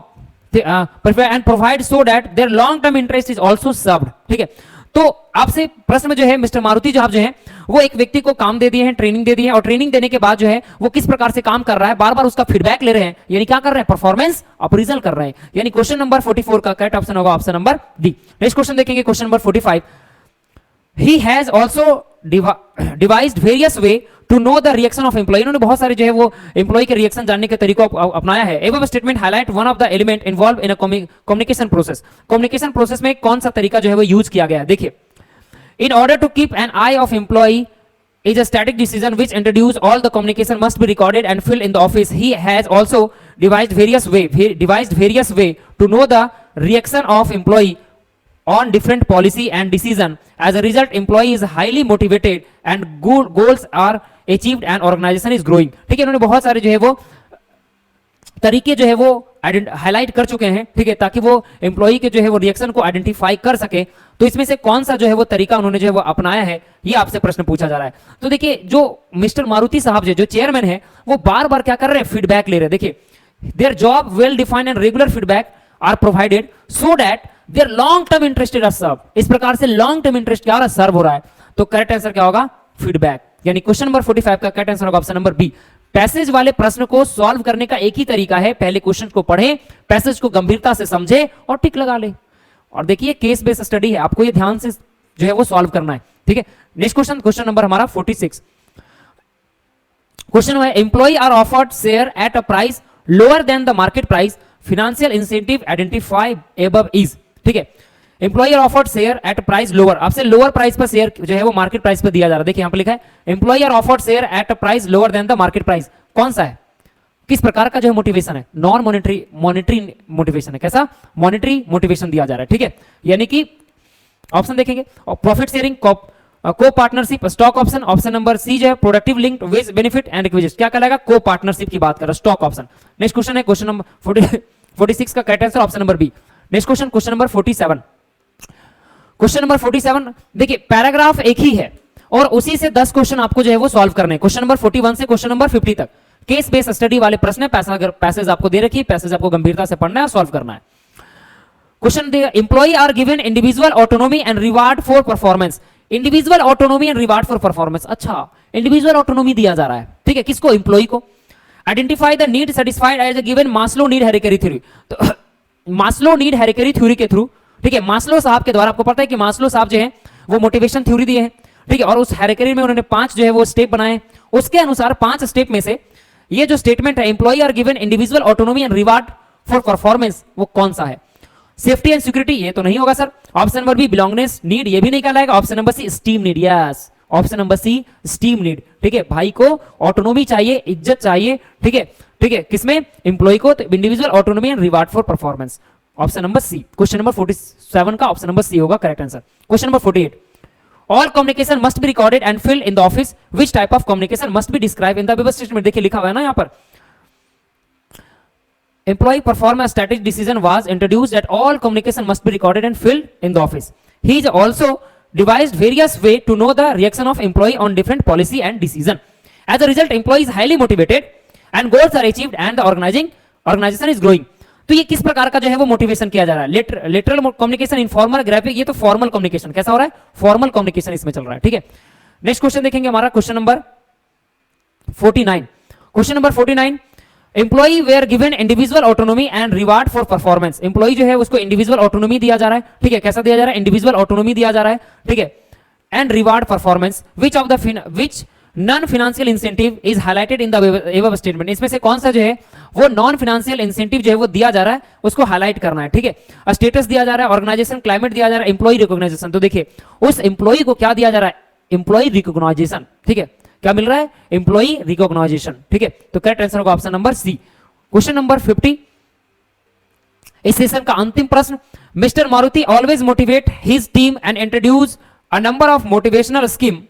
and provide so that their long term interest is also served, ठीक है। तो आपसे प्रश्न में जो है मिस्टर मारुति जो है वो एक व्यक्ति को काम दे दिए हैं, ट्रेनिंग दे दी है, और ट्रेनिंग देने के बाद जो है वो किस प्रकार से काम कर रहा है, बार बार उसका फीडबैक ले रहे हैं, यानी क्या कर रहे हैं? परफॉर्मेंस अप्रेजल कर रहे हैं। यानी क्वेश्चन नंबर 44 का करेक्ट ऑप्शन होगा option number D. Next question देखेंगे, question number 45, he has also devised various way to know the reaction of employee। इन्होंने बहुत सारे जो है वो एम्प्लॉय के रिएक्शन जानने के तरीकों को अपनाया है। above statement highlight one of the element involved in a communication process। communication process में कौन सा तरीका जो है वो यूज किया गया है? देखिए, in order to keep an eye of employee is a static decision which introduce all the communication must be recorded and filled in the office। he has also devised various way to know the reaction of employee on different policy and decision। as a result employee is highly motivated and good goals are achieved and organization is growing। ठीक है, इन्होंने बहुत सारे जो है वो तरीके जो है वो हाईलाइट कर चुके हैं, ठीक है, ताकि वो एम्प्लॉई के जो है वो रिएक्शन को आइडेंटिफाई कर सके। तो इसमें से कौन सा जो है वो तरीका उन्होंने जो है वो अपनाया है, ये आपसे प्रश्न पूछा जा रहा है। तो देखिए, जो मिस्टर मारुति साहब जो चेयरमैन है, वो बार बार क्या कर रहे हैं? फीडबैक ले रहे हैं। देखिए, their job well defined and regular feedback are provided so that their long term interested are serve. इस प्रकार से लॉन्ग टर्म इंटरेस्ट क्या हो रहा है? सर्व हो रहा है। तो करेक्ट आंसर क्या होगा? फीडबैक। यानी क्वेश्चन नंबर 45 का करेक्ट आंसर होगा ऑप्शन नंबर बी। पैसेज वाले प्रश्न को सॉल्व करने का एक ही तरीका है, पहले क्वेश्चन को पढ़ें, पैसेज को गंभीरता से समझे और टिक लगा ले। और देखिए, केस बेस्ड स्टडी है, आपको ये ध्यान से जो है वो सॉल्व करना है, ठीक है। नेक्स्ट क्वेश्चन, क्वेश्चन नंबर हमारा 46 क्वेश्चन है, employee are offered share at a price lower than the market price, financial incentive identify above is. ठीक है, employer offered share at price lower, आपसे लोअर प्राइस पर शेयर जो है वो मार्केट प्राइस पर दिया जा रहा है। देखिए यहां पर लिखा है employer offered share at price lower than the market price. कौन सा है, किस प्रकार का जो है मोटिवेशन है? नॉन मॉनिटरी मोटिवेशन है। कैसा? मॉनिटरी मोटिवेशन दिया जा रहा है। ठीक है, यानी कि ऑप्शन देखेंगे, profit sharing, co partnership, stock option, option number C जो है productive linked with benefit and perquisite. क्या कहलाएगा? को पार्टनरशिप की बात कर रहा है, स्टॉक ऑप्शन। नेक्स्ट क्वेश्चन है क्वेश्चन नंबर 46 का correct answer option number B. Next question, question number 47। Question number 47 देखिए, पैराग्राफ एक ही है और उसी से 10 क्वेश्चन आपको जो है वो सॉल्व करने हैं। क्वेश्चन नंबर 41 से क्वेश्चन नंबर 50 तक केस बेस्ड स्टडी वाले प्रश्न है। पैसेज आपको दे रखी है, पैसेज आपको गंभीरता से पढ़ना है और सॉल्व करना है। क्वेश्चन देगा, employee are given individual autonomy and reward for performance. Individual autonomy and reward for performance. अच्छा, इंडिविजुअल ऑटोनॉमी दिया जा रहा है, ठीक है, किसको? एम्प्लॉई को। Identify the need satisfied as a given Maslow need हेरिकेरी थ्योरी। तो मास्लो नीड हेरिकेरी थ्योरी के थ्रू, ठीक है, मास्लो साहब के द्वारा, आपको पता है कि मास्लो साहब जो है वो मोटिवेशन थ्योरी दिए हैं, ठीक है, और उस हेरिकेरी में उन्होंने 5 जो है वो स्टेप बनाए। उसके अनुसार 5 स्टेप में से ये जो स्टेटमेंट है, employee are given individual autonomy and reward for performance, वो कौन सा है? सेफ्टी एंड सिक्योरिटी, ये तो नहीं होगा sir. Option number B belongingness need, ये भी नहीं कहलाएगा। Option number C esteem need, yes, option number C esteem need. ठीक है, भाई को ऑटोनॉमी चाहिए, इज्जत चाहिए, ठीक है, ठीक है, किसमें? एम्प्लॉय को। तो individual autonomy and reward for performance, option number C. Question number 47 का ऑप्शन नंबर सी होगा correct answer. Question number 48, all communication must be recorded and filed in the office, which type of communication must be describe in the above statement. देखिए लिखा हुआ है ना यहाँ पर, employee perform a strategic decision was introduced that all communication must be recorded and filled in the office. He is also devised various way to know the reaction of employee on different policy and decision. As a result, employee is highly motivated and goals are achieved and the organization is growing. तो ये किस प्रकार का जो है वो मोटिवेशन किया जा रहा है? लेटरल कम्युनिकेशन, इनफॉर्मल, ग्राफिक, ये तो फॉर्मल कम्युनिकेशन। कैसा हो रहा है? फॉर्मल कम्युनिकेशन इसमें चल रहा है। ठीक है, नेक्स्ट क्वेश्चन देखेंगे हमारा question number 49, question number 49, employee were given individual autonomy and reward for performance. Employee जो है उसको इंडिविजुअल ऑटोनॉमी दिया जा रहा है, ठीक है, कैसा दिया जा रहा है, इंडिविजुअल ऑटोनॉमी दिया जा रहा है, ठीक है, and reward performance, which non financial incentive is highlighted in the above statement. इसमें से कौन सा जो है वो नॉन फाइनेंशियल इंसेंटिव जो है वो दिया जा रहा है, उसको हाईलाइट करना है, ठीक है। स्टेटस दिया जा रहा है, ऑर्गेनाइजेशन क्लाइमेट दिया जा रहा है, एम्प्लॉय रिकॉग्नाइजेशन। तो देखिए उस एम्प्लॉय को क्या दिया जा रहा है, एम्प्लॉय रिकॉग्नाइजेशन, ठीक है, क्या मिल रहा है, एम्प्लॉय रिकॉग्नाइजेशन, ठीक है। तो करेक्ट आंसर होगा option number C. Question number 50, इस सेशन का अंतिम प्रश्न, mister Maruti always motivate his team and introduce a number of motivational scheme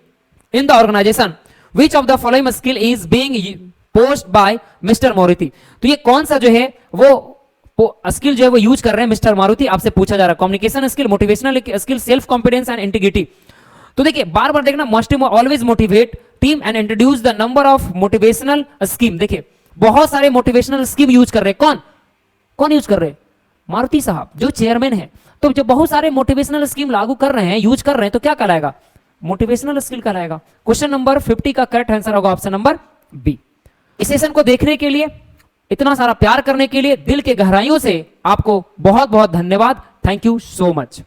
in the organization, which of the following skill is being post by mister Maruti. तो ये कौन सा जो है वो स्किल जो है वो यूज कर रहे हैं मिस्टर मारुति, आपसे पूछा जा रहा है। Communication skill, motivational skill, self confidence and integrity. तो देखिए बार बार देखना, must always motivate team and introduce the number of motivational scheme. देखिए बहुत सारे मोटिवेशनल स्कीम यूज कर रहे हैं, कौन यूज कर रहे हैं, मारुति साहब जो चेयरमैन है। तो जब बहुत सारे मोटिवेशनल स्कीम लागू कर रहे हैं, यूज कर रहे हैं, तो क्या कहलाएगा, मोटिवेशनल स्किल कहलाएगा। क्वेश्चन नंबर 50 का करेक्ट आंसर होगा ऑप्शन नंबर बी। इस सेशन को देखने के लिए, इतना सारा प्यार करने के लिए दिल के गहराइयों से आपको बहुत बहुत धन्यवाद। Thank you so much.